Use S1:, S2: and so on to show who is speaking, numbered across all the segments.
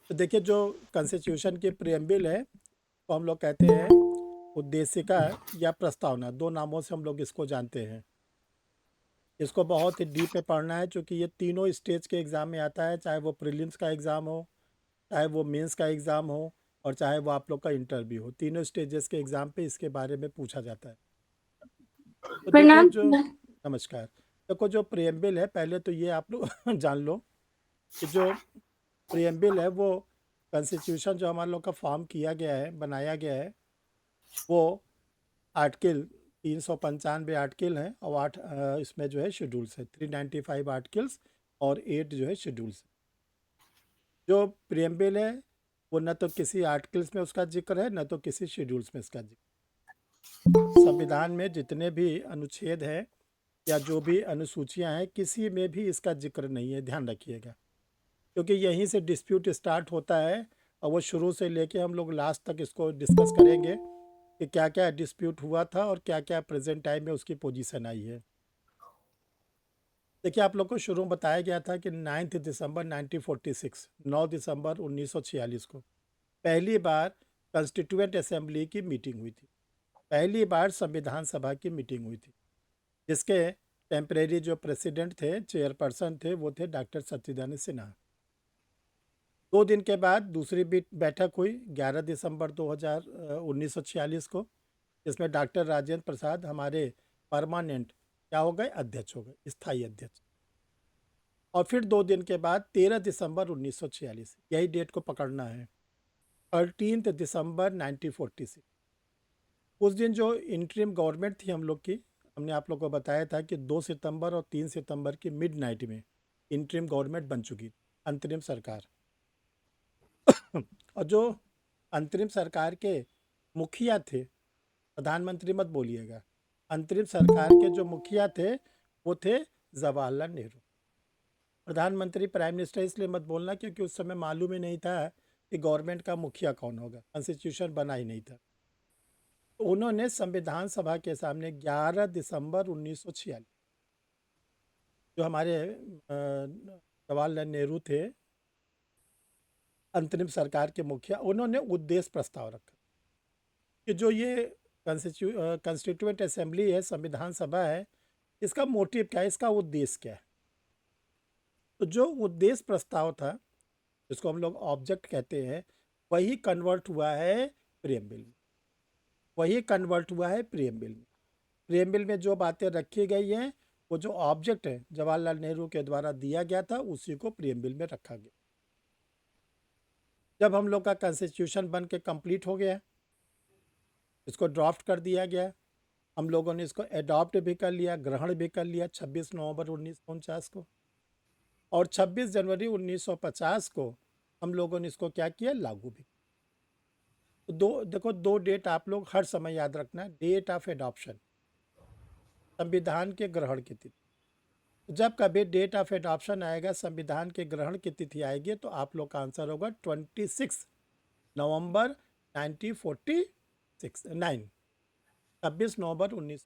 S1: तो देखिए, जो कॉन्स्टिट्यूशन की प्रियम्बल है तो हम लोग कहते हैं उद्देशिका या प्रस्तावना, दो नामों से हम लोग इसको जानते हैं। इसको बहुत ही डीप में पढ़ना है, क्योंकि ये तीनों स्टेज के एग्ज़ाम में आता है, चाहे वो प्रीलिम्स का एग्ज़ाम हो, चाहे वो मेंस का एग्ज़ाम हो, और चाहे वो आप लोग का इंटरव्यू हो। तीनों स्टेजेस के एग्ज़ाम पे इसके बारे में पूछा जाता है। तो देखिए
S2: प्रणाम।
S1: जो नमस्कार। देखो, जो प्रियम्बल है, पहले तो ये आप लोग जान लो कि जो प्रियम्बल है वो कॉन्स्टिट्यूशन जो हमारे लोग का फॉर्म किया गया है, बनाया गया है, वो आर्टिकल 395 आर्टिकल हैं, और इसमें जो है शेड्यूल्स है 395 आर्टिकल्स, और 8 जो है शेड्यूल्स। जो प्रियम्बल है वो न तो किसी आर्टिकल्स में उसका जिक्र है, न तो किसी शेड्यूल्स में इसका जिक्र। संविधान में जितने भी अनुच्छेद हैं या जो भी अनुसूचियां हैं, किसी में भी इसका जिक्र नहीं है, ध्यान रखिएगा। क्योंकि यहीं से डिस्प्यूट स्टार्ट होता है, और वो शुरू से लेके हम लोग लास्ट तक इसको डिस्कस करेंगे कि क्या क्या डिस्प्यूट हुआ था और क्या क्या प्रेजेंट टाइम में उसकी पोजीशन आई है। देखिए, आप लोग को शुरू में बताया गया था कि 9 दिसंबर 1946, 9 दिसंबर 1946 को पहली बार कॉन्स्टिट्यूएंट असेंबली की मीटिंग हुई थी। पहली बार संविधान सभा की मीटिंग हुई थी, जिसके टेम्परेरी जो प्रेसिडेंट थे, चेयरपर्सन थे, वो थे डॉक्टर सत्येंद्र सिन्हा। 2 दिन के बाद दूसरी बैठक हुई 11 दिसंबर 1946 को, जिसमें डॉक्टर राजेंद्र प्रसाद हमारे परमानेंट क्या हो गए, अध्यक्ष हो गए, स्थायी अध्यक्ष। और फिर 2 दिन के बाद 13 दिसंबर 1946, यही डेट को पकड़ना है, 13 दिसंबर 1946। उस दिन जो इंटरिम गवर्नमेंट थी हम लोग की, हमने आप लोग को बताया था कि 2 सितंबर और 3 सितंबर की मिडनाइट में इंटरिम गवर्नमेंट बन चुकी थी, अंतरिम सरकार। और जो अंतरिम सरकार के मुखिया थे, प्रधानमंत्री मत बोलिएगा, अंतरिम सरकार के जो मुखिया थे वो थे जवाहरलाल नेहरू। प्रधानमंत्री, प्राइम मिनिस्टर इसलिए मत बोलना क्योंकि उस समय मालूम ही नहीं था कि गवर्नमेंट का मुखिया कौन होगा, कॉन्स्टिट्यूशन बना ही नहीं था। तो उन्होंने संविधान सभा के सामने 11 दिसंबर 1946, जो हमारे जवाहरलाल नेहरू थे अंतरिम सरकार के मुखिया, उन्होंने उद्देश्य प्रस्ताव रखा कि जो ये कॉन्स्टिट्यूएंट असेंबली है, संविधान सभा है, इसका मोटिव क्या है, इसका उद्देश्य क्या है। तो जो उद्देश्य प्रस्ताव था, जिसको हम लोग ऑब्जेक्ट कहते हैं, वही कन्वर्ट हुआ है प्रियम्बल में। वही कन्वर्ट हुआ है प्रियम्बल में। प्रियम्बल में जो बातें रखी गई हैं, वो जो ऑब्जेक्ट है जवाहरलाल नेहरू के द्वारा दिया गया था, उसी को प्रियम्बल में रखा गया। जब हम लोग का कॉन्स्टिट्यूशन बन के कंप्लीट हो गया, इसको ड्राफ्ट कर दिया गया, हम लोगों ने इसको एडॉप्ट भी कर लिया, ग्रहण भी कर लिया 26 नवंबर 1949 को, और 26 जनवरी 1950 को हम लोगों ने इसको क्या किया, लागू भी। तो देखो, दो डेट आप लोग हर समय याद रखना, डेट ऑफ एडॉप्शन, संविधान के ग्रहण की तिथि। जब कभी डेट ऑफ एडॉप्शन आएगा, संविधान के ग्रहण की तिथि आएगी, तो आप लोग का आंसर होगा 26 नवंबर 1946, 26 नवंबर 19।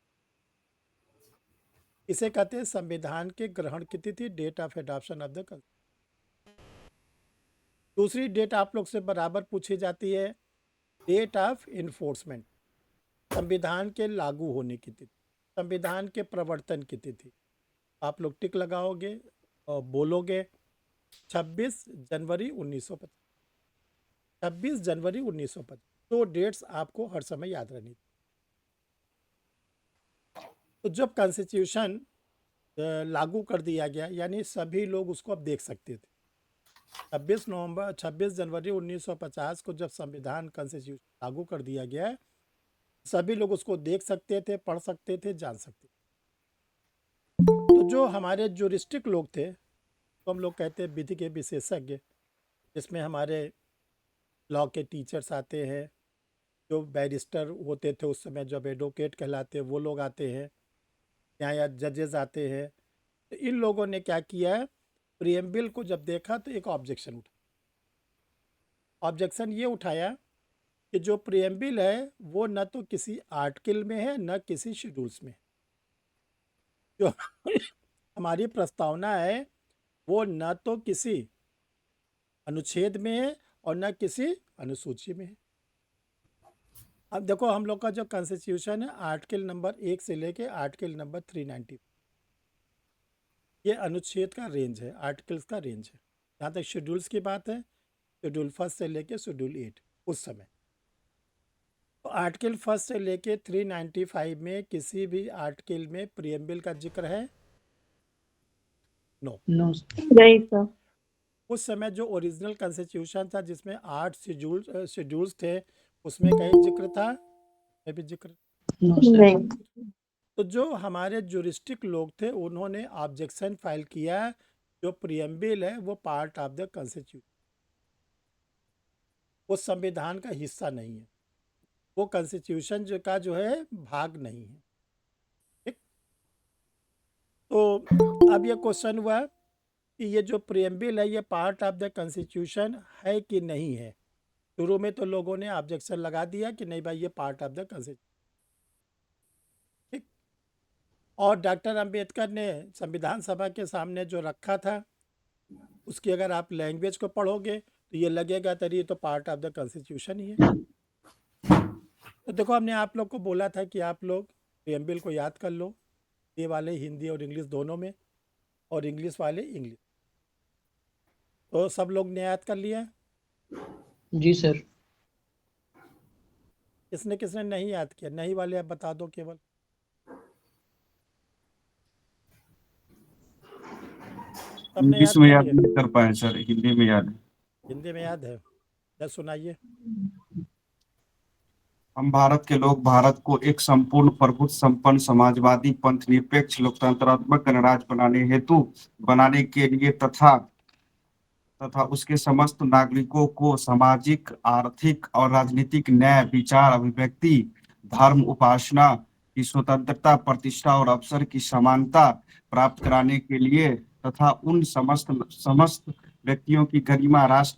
S1: इसे कहते हैं संविधान के ग्रहण की तिथि, date of adoption of the. दूसरी डेट आप लोग से बराबर पूछी जाती है, डेट ऑफ इन्फोर्समेंट, संविधान के लागू होने की तिथि, संविधान के प्रवर्तन की तिथि। आप लोग टिक लगाओगे और बोलोगे 26 जनवरी 1950, 26 जनवरी 1950। तो डेट्स आपको हर समय याद रहनी। तो जब कॉन्स्टिट्यूशन लागू कर दिया गया, यानी सभी लोग उसको अब देख सकते थे। 26 जनवरी 1950 को जब संविधान कॉन्स्टिट्यूशन लागू कर दिया गया, सभी लोग उसको देख सकते थे, पढ़ सकते थे, जान सकते थे। तो जो हमारे ज्यूरिस्टिक लोग थे, तो हम लोग कहते हैं विधि के विशेषज्ञ, जिसमें हमारे लॉ के टीचर्स आते हैं, जो बैरिस्टर होते थे उस समय, जब एडवोकेट कहलाते वो लोग आते हैं, न्याय जजेस आते हैं। तो इन लोगों ने क्या किया है, प्रियम्बल को जब देखा तो एक ऑब्जेक्शन उठा। ऑब्जेक्शन ये उठाया कि जो प्रियम्बल है वो न तो किसी आर्टिकल में है, न किसी शेड्यूल्स में। जो हमारी प्रस्तावना है वो न तो किसी अनुच्छेद में है, और न किसी अनुसूची में है। अब देखो हम लोग का जो कॉन्स्टिट्यूशन है आर्टिकल नंबर 1 से लेके आर्टिकल नंबर 390, ये अनुच्छेद का रेंज है, आर्टिकल्स का रेंज है। जहाँ तक शेड्यूल्स की बात है, शेड्यूल फर्स्ट से लेके शेड्यूल 8 उस समय, तो आर्टिकल फर्स्ट से लेके 395 में किसी भी आर्टिकल में प्रियम्बल का जिक्र है? नो।
S2: नहीं सर।
S1: उस समय जो ओरिजिनल कॉन्स्टिट्यूशन था जिसमें 8 शेड्यूल्स थे, उसमें कहीं जिक्र था? मैं भी जिक्र।
S2: नहीं।
S1: तो जो हमारे जुरिस्टिक लोग थे उन्होंने ऑब्जेक्शन फाइल किया, जो प्रियम्बल है वो पार्ट ऑफ द कॉन्स्टिट्यूशन, वो संविधान का हिस्सा नहीं है, वो कॉन्स्टिट्यूशन का जो है भाग नहीं है। ठीक, तो अब ये क्वेश्चन हुआ कि ये जो प्रियम्बल है ये पार्ट ऑफ द कॉन्स्टिट्यूशन है कि नहीं है। शुरू में तो लोगों ने ऑब्जेक्शन लगा दिया कि नहीं भाई ये पार्ट ऑफ द कॉन्स्टिट्यूशन। ठीक, और डॉक्टर अंबेडकर ने संविधान सभा के सामने जो रखा था उसकी अगर आप लैंग्वेज को पढ़ोगे तो ये लगेगा तरी ये तो पार्ट ऑफ द कॉन्स्टिट्यूशन ही है। तो देखो हमने आप लोग को बोला था कि आप लोग प्रियम्बल को याद कर लो, ये वाले हिंदी और इंग्लिश दोनों में, और इंग्लिश वाले इंग्लिश। तो सब लोग ने याद कर लिया?
S3: जी सर।
S1: किसने किसने नहीं याद किया? नहीं वाले आप बता दो केवल। सबने
S4: इंग्लिश
S1: याद
S4: में
S1: कर
S4: याद
S1: लिया?
S4: नहीं कर पाए सर, हिंदी में याद है।
S1: हिंदी में याद है? जब सुनाइए।
S4: हम भारत के लोग भारत को एक संपूर्ण प्रभुत्व संपन्न समाजवादी पंथ निरपेक्ष लोकतंत्रात्मक गणराज्य बनाने के लिए तथा उसके समस्त नागरिकों को सामाजिक, आर्थिक और राजनीतिक न्याय, विचार, अभिव्यक्ति, धर्म, उपासना की स्वतंत्रता, प्रतिष्ठा और अवसर की समानता प्राप्त कराने के लिए तथा उन समस्त व्यक्तियों की गरिमा, राष्ट्र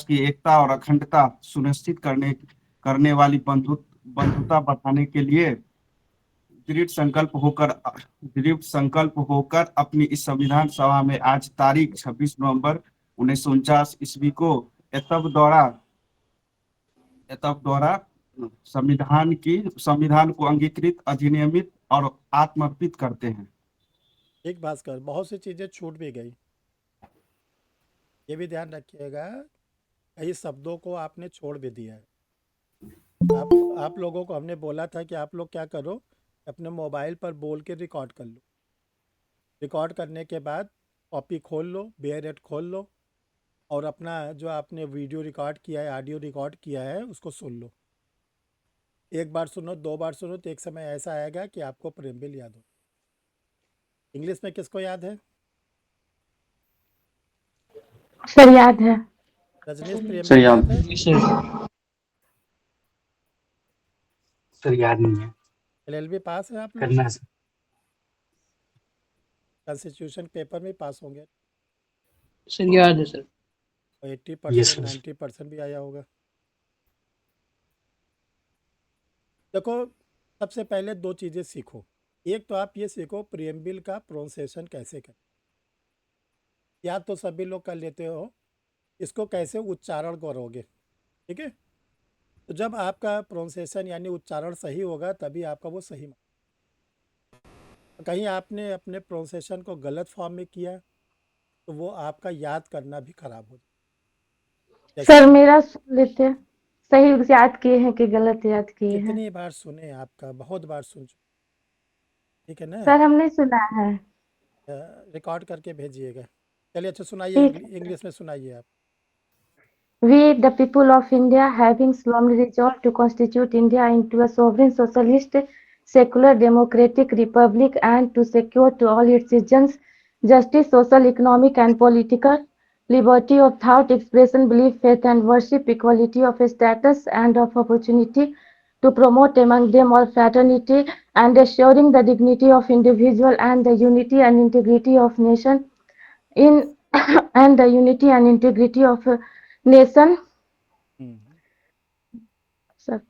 S4: की एकता और अखंडता सुनिश्चित करने वाली बंधुता बढ़ाने के लिए दृढ़ संकल्प होकर अपनी इस संविधान सभा में आज तारीख 26 नवंबर 1949 ईस्वी को एतब द्वारा संविधान को अंगीकृत, अधिनियमित और आत्मर्पित करते हैं।
S1: एक बात कर, बहुत सी चीज़ें छूट भी गई, ये भी ध्यान रखिएगा, कई शब्दों को आपने छोड़ भी दिया है। आप लोगों को हमने बोला था कि आप लोग क्या करो, अपने मोबाइल पर बोल के रिकॉर्ड कर लो, रिकॉर्ड करने के बाद कॉपी खोल लो, बेयरएट खोल लो, और अपना जो आपने वीडियो रिकॉर्ड किया है, ऑडियो रिकॉर्ड किया है, उसको सुन लो। एक बार सुनो, 2 बार सुनो, तो एक समय ऐसा आएगा कि आपको प्रियम्बल याद हो। इंग्लिश में किसको याद है?
S2: सर याद है।
S1: रजनीश,
S4: सर
S1: प्रियम्बल याद
S4: याद
S1: है?
S3: जी सर।
S5: सर याद नहीं है,
S1: LLB पास है आप लोग?
S5: करना है सर।
S1: कॉन्स्टिट्यूशन पेपर में पास होंगे,
S3: सर याद है सर।
S1: और 80%
S5: यस सर।
S1: 90% भी आया होगा। देखो, सबसे पहले 2 चीज़ें सीखो। एक तो आप ये सीखो प्रियम्बल का प्रोनाउंसिएशन कैसे करें, याद तो सभी लोग कर लेते हो, इसको कैसे उच्चारण करोगे। ठीक है, तो जब आपका प्रोनाउंसिएशन यानी उच्चारण सही होगा तभी आपका वो सही। कहीं आपने अपने प्रोनाउंसिएशन को गलत फॉर्म में किया तो वो आपका याद करना भी खराब हो जाए।
S2: सर मेरा सुन लेते, सही याद किए हैं कि गलत याद किए हैं?
S1: कितनी बार सुने, आपका बहुत बार सुन चुके, ठीक है ना?
S2: सर हमने सुना है।
S1: रिकॉर्ड करके भेजिएगा। चलिए, अच्छा सुनाइए,
S2: ठीक है।
S1: इंग्लिश में सुनाइए आप।
S2: We, the people of India, having solemnly resolved to constitute India into a sovereign socialist, secular, democratic republic, and to secure to all its citizens justice, social, economic, and political liberty of thought, expression, belief, faith, and worship, equality of status and of opportunity, to promote among them all fraternity, and assuring the dignity of individual and the unity and integrity of nation in and the unity and integrity of nation. Sir,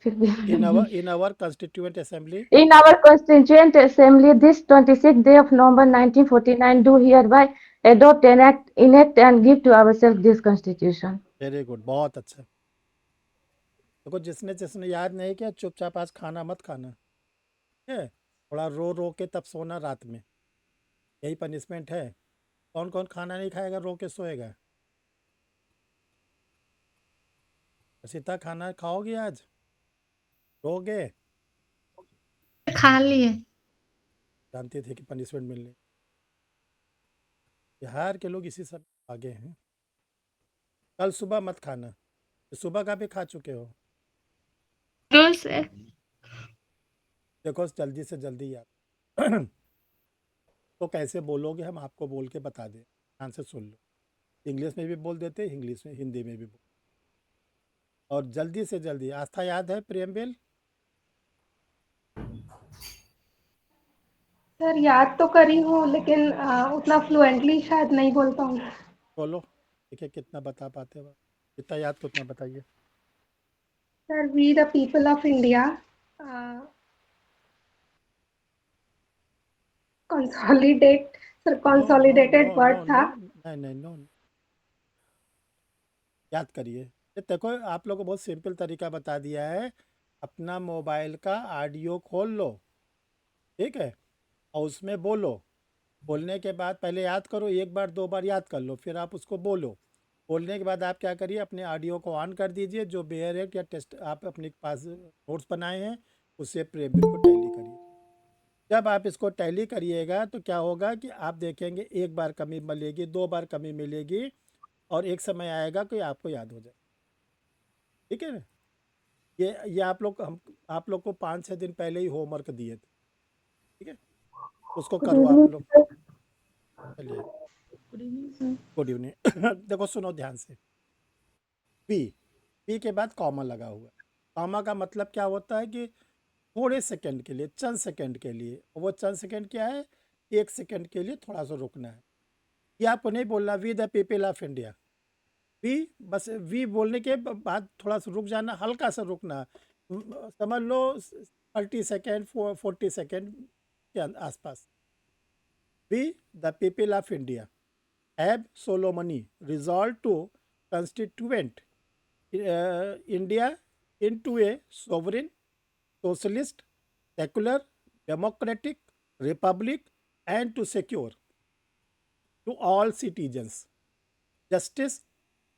S1: In our constituent assembly,
S2: in our constituent assembly this 26th day of November 1949 do hereby adopt, enact and give to ourselves this constitution.
S1: Very good, बहुत अच्छा। देखो जिसने जिसने याद नहीं किया चुपचाप आज खाना मत खाना, ठीक है? थोड़ा रो रो के तब सोना रात में, यही पनिशमेंट है। कौन कौन खाना नहीं खाएगा, रो के सोएगा? सीता खाना खाओगे आज, रोगे?
S6: खा लिए।
S1: जानते थे कि पनिशमेंट मिलने। बिहार के लोग इसी सब आगे हैं। कल सुबह मत खाना, सुबह का भी खा चुके हो।
S6: रोज से
S1: देखो जल्दी से जल्दी याद तो कैसे बोलोगे हम आपको बोल के बता दें, ध्यान से सुन लो। इंग्लिश में भी बोल देते, इंग्लिश में हिंदी में भी बोल। और जल्दी से जल्दी, आस्था याद है प्रियम्बेल?
S7: सर याद तो करी हूँ लेकिन उतना फ्लुएंटली शायद नहीं बोल पाऊंगी।
S1: बोलो, देखिए कितना बता पाते हो। कितना याद कितना बताइए।
S7: Sir we the people of India consolidate, sir
S1: no no no
S7: consolidated
S1: no
S7: word था।
S1: नो, नहीं नहीं नो, याद करिए। ये देखो आप लोगों को बहुत सिंपल तरीका बता दिया है। अपना मोबाइल का ऑडियो खोल लो, ठीक है, और उसमें बोलो। बोलने के बाद पहले याद करो, एक बार दो बार याद कर लो, फिर आप उसको बोलो। बोलने के बाद आप क्या करिए, अपने ऑडियो को ऑन कर दीजिए, जो बेयर है या टेस्ट आप अपने पास नोट्स बनाए हैं उससे प्रेमबिल को टैली करिए। जब आप इसको टैली करिएगा तो क्या होगा कि आप देखेंगे एक बार कमी मिलेगी, दो बार कमी मिलेगी, और एक समय आएगा कि आपको याद हो जाए। ठीक है ना? ये आप लोग को 5-6 दिन पहले ही होमवर्क दिए थे, ठीक है? उसको
S7: गुड
S1: करो आप
S7: इवनिंग
S1: लोग।
S7: सर।
S1: चलिए,
S6: good evening sir.
S1: Good evening देखो सुनो ध्यान से। पी, पी के बाद कॉमा लगा हुआ है। कॉमा का मतलब क्या होता है कि थोड़े सेकंड के लिए, चंद सेकंड के लिए, वो चंद सेकंड क्या है, 1 सेकंड के लिए थोड़ा सा रुकना है। ये आपको नहीं बोलना we the people of India, we, बस वी बोलने के बाद थोड़ा सा रुक जाना, हल्का सा रुकना। समझ लो 30 सेकेंड 40 सेकेंड के आसपास। We the people of India have solemnly resolved to constituent India into a sovereign, socialist, secular, democratic republic, and to secure to all citizens justice,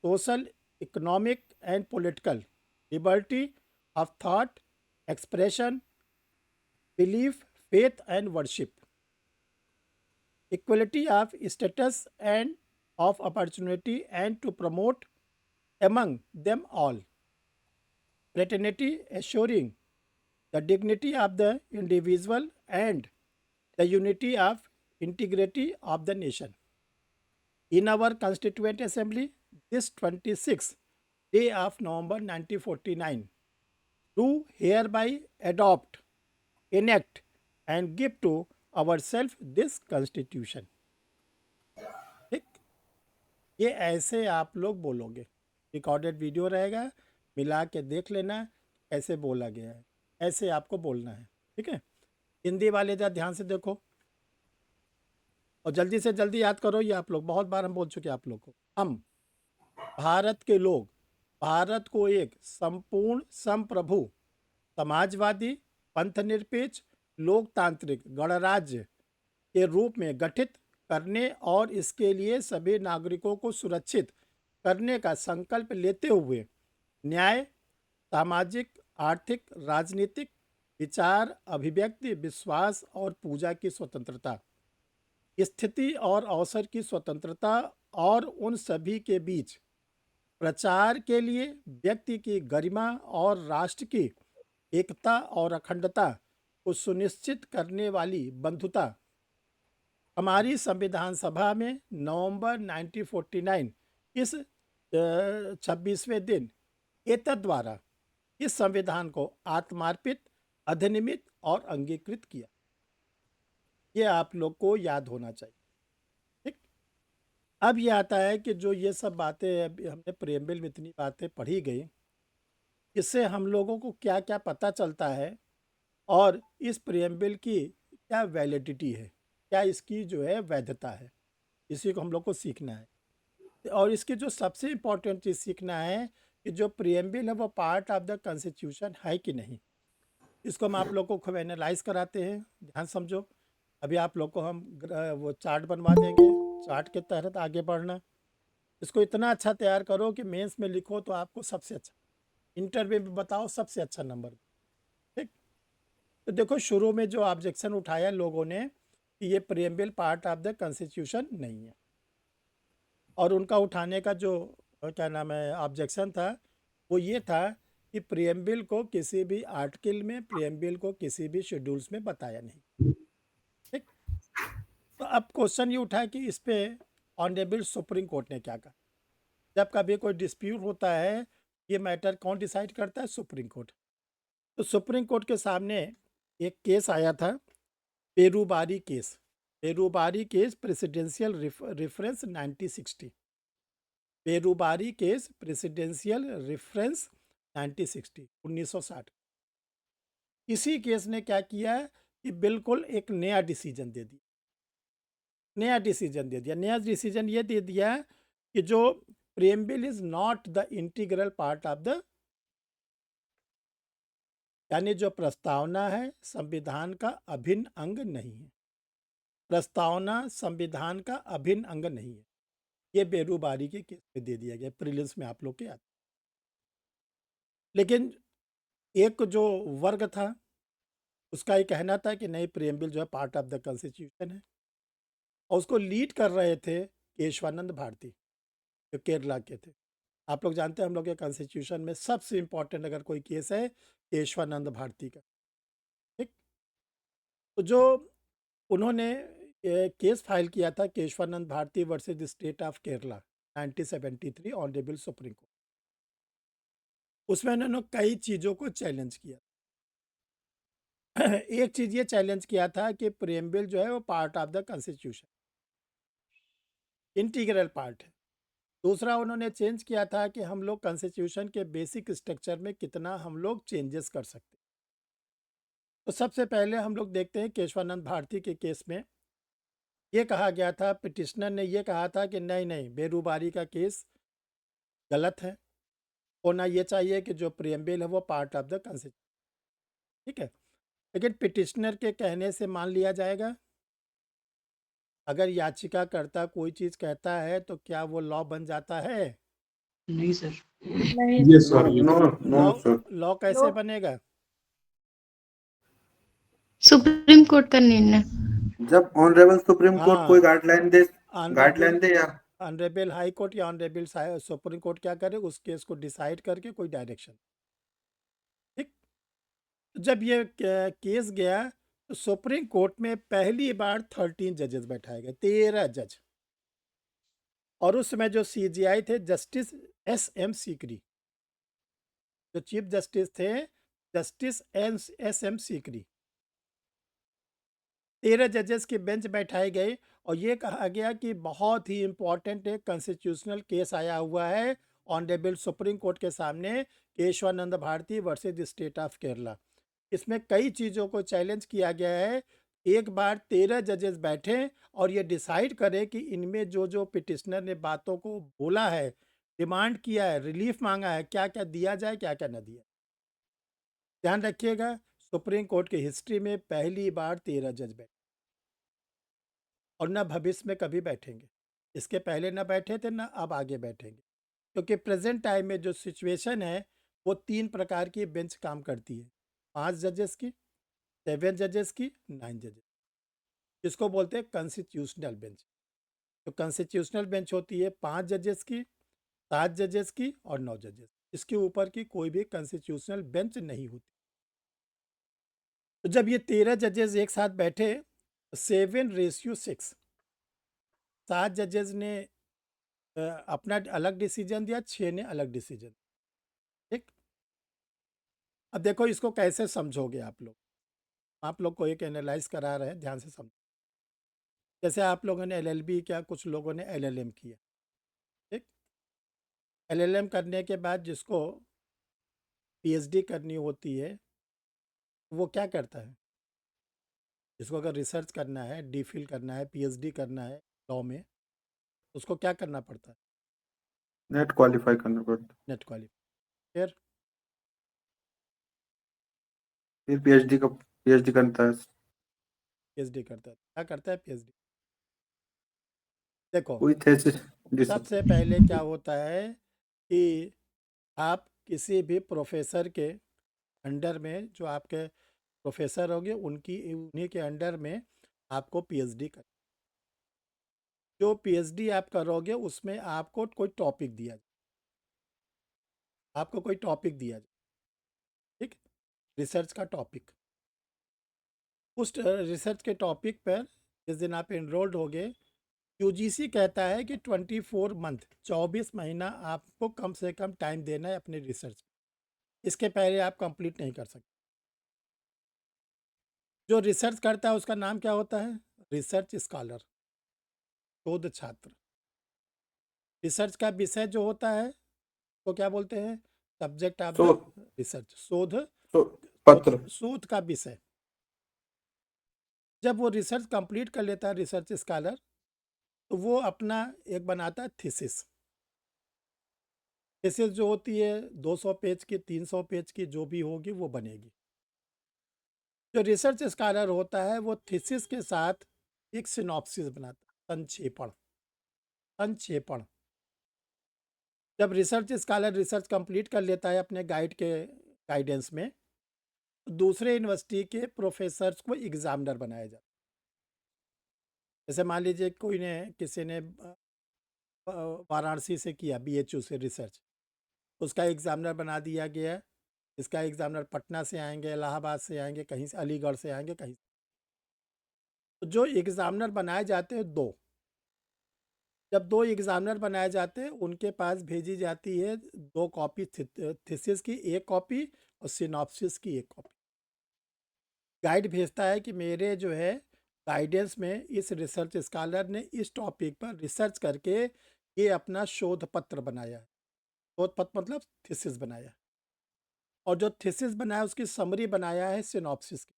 S1: social, economic, and political liberty of thought, expression, belief, faith, and worship, equality of status and of opportunity, and to promote among them all fraternity, assuring the dignity of the individual and the unity of integrity of the nation. In our Constituent Assembly, this 26th day of November 1949, do hereby adopt, enact, and give to ourselves this Constitution. ठीक, ये ऐसे आप लोग बोलोगे। Recorded video रहेगा, मिला के देख लेना कैसे बोला गया है, ऐसे आपको बोलना है, ठीक है? हिंदी वाले जरा ध्यान से देखो और जल्दी से जल्दी याद करो। ये आप लोग बहुत बार हम बोल चुके हैं आप लोग को। हम भारत के लोग भारत को एक संपूर्ण संप्रभु समाजवादी पंथनिरपेक्ष लोकतांत्रिक गणराज्य के रूप में गठित करने और इसके लिए सभी नागरिकों को सुरक्षित करने का संकल्प लेते हुए न्याय, सामाजिक, आर्थिक, राजनीतिक, विचार, अभिव्यक्ति, विश्वास और पूजा की स्वतंत्रता, स्थिति और अवसर की स्वतंत्रता और उन सभी के बीच प्रचार के लिए व्यक्ति की गरिमा और राष्ट्र की एकता और अखंडता को सुनिश्चित करने वाली बंधुता हमारी संविधान सभा में नवंबर 1949 इस 26वें दिन एतद द्वारा इस संविधान को आत्मार्पित, अधिनियमित और अंगीकृत किया। ये आप लोग को याद होना चाहिए, ठीक? अब ये आता है कि जो ये सब बातें हमने प्रेमबिल में इतनी बातें पढ़ी गई, इससे हम लोगों को क्या क्या पता चलता है और इस प्रेमबिल की क्या वैलिडिटी है, क्या इसकी जो है वैधता है, इसी को हम लोग को सीखना है। और इसकी जो सबसे इम्पोर्टेंट चीज़ सीखना है कि जो प्रियम्बल है वो पार्ट ऑफ द कॉन्स्टिट्यूशन है कि नहीं। इसको हम आप लोग को खूब एनालाइज कराते हैं, ध्यान समझो। अभी आप लोग को हम वो चार्ट बनवा देंगे, चार्ट के तहत आगे बढ़ना। इसको इतना अच्छा तैयार करो कि मेंस में लिखो तो आपको सबसे अच्छा, इंटरव्यू में बताओ सबसे अच्छा नंबर। ठीक। तो देखो शुरू में जो ऑब्जेक्शन उठाया लोगों ने कि ये preamble part of the constitution नहीं है, और उनका उठाने का जो क्या नाम है ऑब्जेक्शन था वो ये था कि प्रियम्बल को किसी भी आर्टिकल में, प्रियम्बल को किसी भी शेड्यूल्स में बताया नहीं। ठीक। तो अब क्वेश्चन ये उठा कि इस पे ऑनरेबल सुप्रीम कोर्ट ने क्या कहा। जब कभी कोई डिस्प्यूट होता है, ये मैटर कौन डिसाइड करता है? Supreme court. तो सुप्रीम कोर्ट के सामने एक केस आया था, Berubari case. Berubari case presidential reference 1960। Berubari case presidential reference 1960। इसी केस ने क्या किया कि बिल्कुल एक नया डिसीजन दे दिया। नया डिसीजन ये दे दिया कि जो preamble is not the integral part of the, यानी जो प्रस्तावना है संविधान का अभिन्न अंग नहीं है। प्रस्तावना संविधान का अभिन्न अंग नहीं है। ये बेरूबारी के केस में दे दिया गया, प्रीलिम्स में आप लोग के आते। लेकिन एक जो वर्ग था उसका ये कहना था कि नहीं, प्रियम्बल जो है पार्ट ऑफ द कॉन्स्टिट्यूशन है, और उसको लीड कर रहे थे केशवानंद भारती, जो केरला के थे। आप लोग जानते हैं हम लोग के कॉन्स्टिट्यूशन में सबसे इम्पोर्टेंट अगर कोई केस है केशवानंद भारती का। ठीक। तो जो उन्होंने केस फाइल किया था, Kesavananda Bharati versus the state of Kerala 1973 honourable supreme court, उसमें उन्होंने कई चीज़ों को चैलेंज किया। एक चीज़ ये चैलेंज किया था कि प्रियम्बल जो है वो part of the constitution, integral part है। दूसरा उन्होंने चेंज किया था कि हम लोग कॉन्स्टिट्यूशन के बेसिक स्ट्रक्चर में कितना हम लोग चेंजेस कर सकते हैं। तो सबसे पहले हम लोग देखते हैं केशवानंद भारती के केस में ये कहा गया था, पिटिशनर ने ये कहा था कि नहीं नहीं, बेरूबारी का केस गलत है, होना ये चाहिए कि जो प्रियम्बल है वो पार्ट ऑफ द कॉन्स्टिट्यूशन। ठीक है। लेकिन पिटिशनर के कहने से मान लिया जाएगा? अगर याचिकाकर्ता कोई चीज़ कहता है तो क्या वो लॉ बन जाता है?
S3: नहीं sir.
S8: Yes, sir. No, no,
S1: law
S8: sir.
S1: Law कैसे बनेगा?
S6: सुप्रीम कोर्ट का निर्णय।
S8: जब ऑनरेबल सुप्रीम कोर्ट कोई
S1: हाँ,
S8: गाइडलाइन दे या
S1: ऑनरेबल हाई कोर्ट या ऑनरेबल सुप्रीम कोर्ट क्या करे, उस केस को डिसाइड करके कोई डायरेक्शन। ठीक। तो जब ये केस गया तो सुप्रीम कोर्ट में पहली बार 13 जजेस बैठाए गए, 13 जज। और उस समय जो CJI थे जस्टिस SM सीकरी, जो चीफ जस्टिस थे जस्टिस SM सीकरी। 13 जजेस की बेंच बैठाई गई और ये कहा गया कि बहुत ही इम्पोर्टेंट एक कॉन्स्टिट्यूशनल केस आया हुआ है ऑनरेबल सुप्रीम कोर्ट के सामने, Kesavananda Bharati versus the state of Kerala. इसमें कई चीज़ों को चैलेंज किया गया है। एक बार 13 जजेस बैठे और ये डिसाइड करें कि इनमें जो जो पिटिशनर ने बातों को बोला है, डिमांड किया है, रिलीफ मांगा है, क्या क्या दिया जाए, क्या क्या न दिया। ध्यान रखिएगा, सुप्रीम कोर्ट की हिस्ट्री में पहली बार 13 जज बैठे और न भविष्य में कभी बैठेंगे। इसके पहले न बैठे थे, न अब आगे बैठेंगे, क्योंकि प्रेजेंट टाइम में जो सिचुएशन है वो 3 प्रकार की बेंच काम करती है, 5 जजेस की, 7 जजेस की, 9 जजेस, जिसको बोलते हैं कॉन्स्टिट्यूशनल बेंच। तो कॉन्स्टिट्यूशनल बेंच होती है 5 जजेस की, 7 जजेस की और 9 जजेस। इसके ऊपर की कोई भी कॉन्स्टिट्यूशनल बेंच नहीं होती। तो जब ये 13 जजेस एक साथ बैठे, 7:6, 7 जजेस ने अपना अलग डिसीजन दिया, 6 ने अलग डिसीजन। ठीक। अब देखो इसको कैसे समझोगे आप लोग को एक एनालाइज करा रहे हैं, ध्यान से समझो। जैसे आप लोगों ने LLB किया, कुछ लोगों ने LLM किया। ठीक। LLM करने के बाद जिसको PhD करनी होती है वो क्या करता है? जिसको अगर रिसर्च करना है, DPhil करना है, PhD करना है लॉ में, उसको क्या करना पड़ता है?
S8: नेट क्वालिफाई करना पड़ता
S1: नेट क्वालिफाई।
S8: फिर पीएचडी करता है।
S1: पीएचडी करता है, क्या करता है पीएचडी? देखो
S8: कोई थेसिस। जी सर।
S1: सबसे पहले क्या होता है कि आप किसी भी प्रोफेसर के अंडर में, जो आपके प्रोफेसर होंगे उन्हीं के अंडर में आपको पीएचडी कर, जो पीएचडी आप करोगे उसमें आपको कोई टॉपिक दिया जाए, आपको कोई टॉपिक दिया जाए, ठीक, रिसर्च का टॉपिक। उस रिसर्च के टॉपिक पर जिस दिन आप एनरोल्ड होगे, यूजीसी कहता है कि 24 मंथ 24 महीना आपको कम से कम टाइम देना है अपने रिसर्च। इसके पहले आप कंप्लीट नहीं कर सकते। जो रिसर्च करता है उसका नाम क्या होता है? रिसर्च स्कॉलर, शोध छात्र। रिसर्च का विषय जो होता है तो क्या बोलते हैं? सब्जेक्ट ऑफ द रिसर्च, शोध
S8: पत्र।
S1: शोध का विषय। जब वो रिसर्च कंप्लीट कर लेता है रिसर्च स्कॉलर, तो वो अपना एक बनाता है थीसिस। थीसिस जो होती है 200 पेज की, 300 पेज की, जो भी होगी वो बनेगी। जो रिसर्च स्कॉलर होता है वो थीसिस के साथ एक सिनॉप्सिस बनाता है, संक्षेपण। संक्षेपण। जब रिसर्च स्कॉलर रिसर्च कंप्लीट कर लेता है अपने गाइड के गाइडेंस में, तो दूसरे यूनिवर्सिटी के प्रोफेसर्स को एग्जामिनर बनाया जाता है। जैसे मान लीजिए किसी ने वाराणसी से किया, बीएचयू से रिसर्च, उसका एग्जामिनर बना दिया गया है। इसका एग्जामिनर पटना से आएंगे, इलाहाबाद से आएंगे, कहीं से अलीगढ़ से आएंगे, कहीं से। तो जो एग्जामिनर बनाए जाते हैं दो, जब दो एग्जामिनर बनाए जाते हैं उनके पास भेजी जाती है 2 कॉपी थीसिस की, 1 कॉपी और सिनॉप्सिस की 1 कॉपी। गाइड भेजता है कि मेरे जो है गाइडेंस में इस रिसर्च स्कॉलर ने इस टॉपिक पर रिसर्च करके ये अपना शोध पत्र बनाया है। शोध पत्र मतलब थीसिस बनाया है, और जो थीसिस बनाया उसकी समरी बनाया है सिनॉप्सिस की।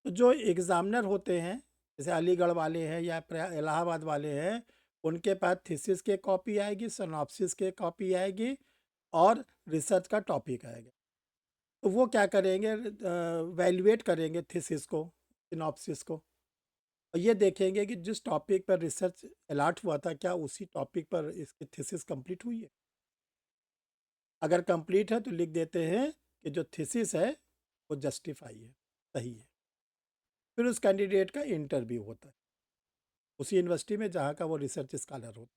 S1: तो जो एग्जामिनर होते हैं, जैसे अलीगढ़ वाले हैं या इलाहाबाद वाले हैं, उनके पास थीसिस की कॉपी आएगी, सिनॉप्सिस की कॉपी आएगी और रिसर्च का टॉपिक आएगा। तो वो क्या करेंगे? वैल्यूएट करेंगे थीसिस को, सिनॉप्सिस को, और ये देखेंगे कि जिस टॉपिक पर रिसर्च अलॉट हुआ था क्या उसी टॉपिक पर इसकी थीसिस कंप्लीट हुई है। अगर कंप्लीट है तो लिख देते हैं कि जो थीसिस है वो जस्टिफाई है, सही है। फिर उस कैंडिडेट का इंटरव्यू होता है उसी यूनिवर्सिटी में जहाँ का वो रिसर्च स्कॉलर होता है।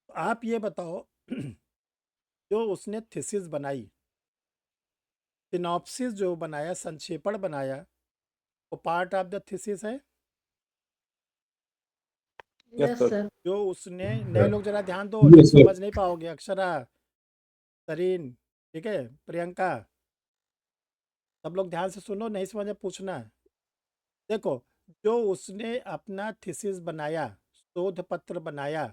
S1: तो आप ये बताओ, जो उसने थीसिस बनाई, सिनॉप्सिस जो बनाया, संक्षेपण बनाया, वो पार्ट ऑफ द थीसिस है?
S2: Yes, sir.
S1: जो उसने, नए लोग जरा ध्यान दो, नहीं समझ नहीं पाओगे। अक्षरा, तरीन, ठीक है, प्रियंका, सब लोग ध्यान से सुनो, नहीं समझ में पूछना। देखो, जो उसने अपना थीसिस बनाया, शोध पत्र बनाया,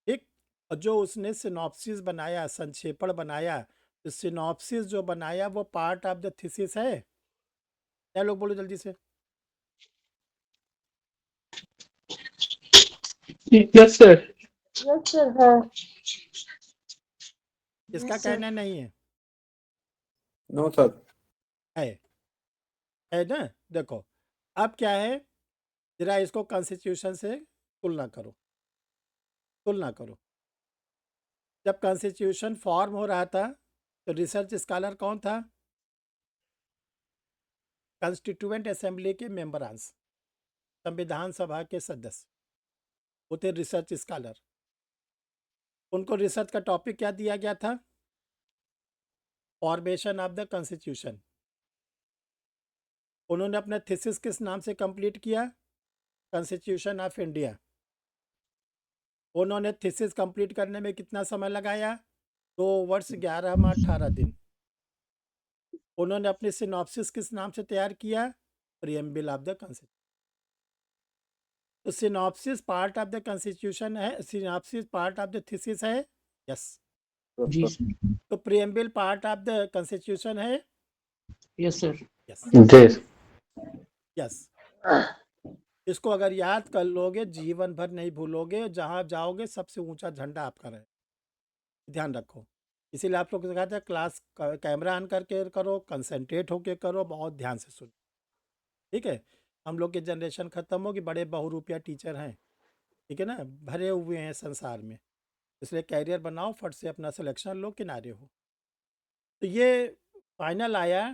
S1: ठीक, और जो उसने सिनॉप्सिस बनाया, संक्षेपण बनाया, तो सिनॉप्सिस जो बनाया वो पार्ट ऑफ द थीसिस है? क्या लोग बोलो जल्दी से।
S3: Yes, sir.
S2: Yes, sir.
S1: इसका
S2: Yes, sir.
S1: कहना नहीं है,
S8: नो सर।
S1: है ना? देखो अब क्या है, जरा इसको कॉन्स्टिट्यूशन से तुलना करो, तुलना करो। जब कॉन्स्टिट्यूशन फॉर्म हो रहा था तो रिसर्च स्कॉलर कौन था? कॉन्स्टिट्यूएंट असेंबली के मेंबरांस, संविधान सभा के सदस्य, वो थे रिसर्च स्कॉलर। उनको रिसर्च का टॉपिक क्या दिया गया था? Formation of the constitution. उन्होंने अपना थीसिस किस नाम से कंप्लीट किया? Constitution of India. उन्होंने थीसिस कंप्लीट करने में कितना समय लगाया? 2 वर्ष 11 माह 18 दिन। उन्होंने अपनी सिनॉप्सिस किस नाम से तैयार किया? Preamble of the constitution. तो synopsis part of the constitution है, synopsis part of the thesis है? यस।
S3: जी सर।
S1: तो preamble part of the constitution है?
S3: Yes, sir.
S1: Yes.
S5: Yes.
S1: Yes. इसको अगर याद कर लोगे जीवन भर नहीं भूलोगे, जहाँ जाओगे सबसे ऊंचा झंडा आपका रहे, ध्यान रखो। इसीलिए आप लोग को कहा था क्लास कैमरा ऑन करके करो, कंसंट्रेट होके करो, बहुत ध्यान से सुनो, ठीक है। हम लोग की जनरेशन खत्म होगी, बड़े बहुरूपिया टीचर हैं, ठीक है ना, भरे हुए हैं संसार में, इसलिए कैरियर बनाओ, फट से अपना सिलेक्शन लो, किनारे हो। तो ये फाइनल आया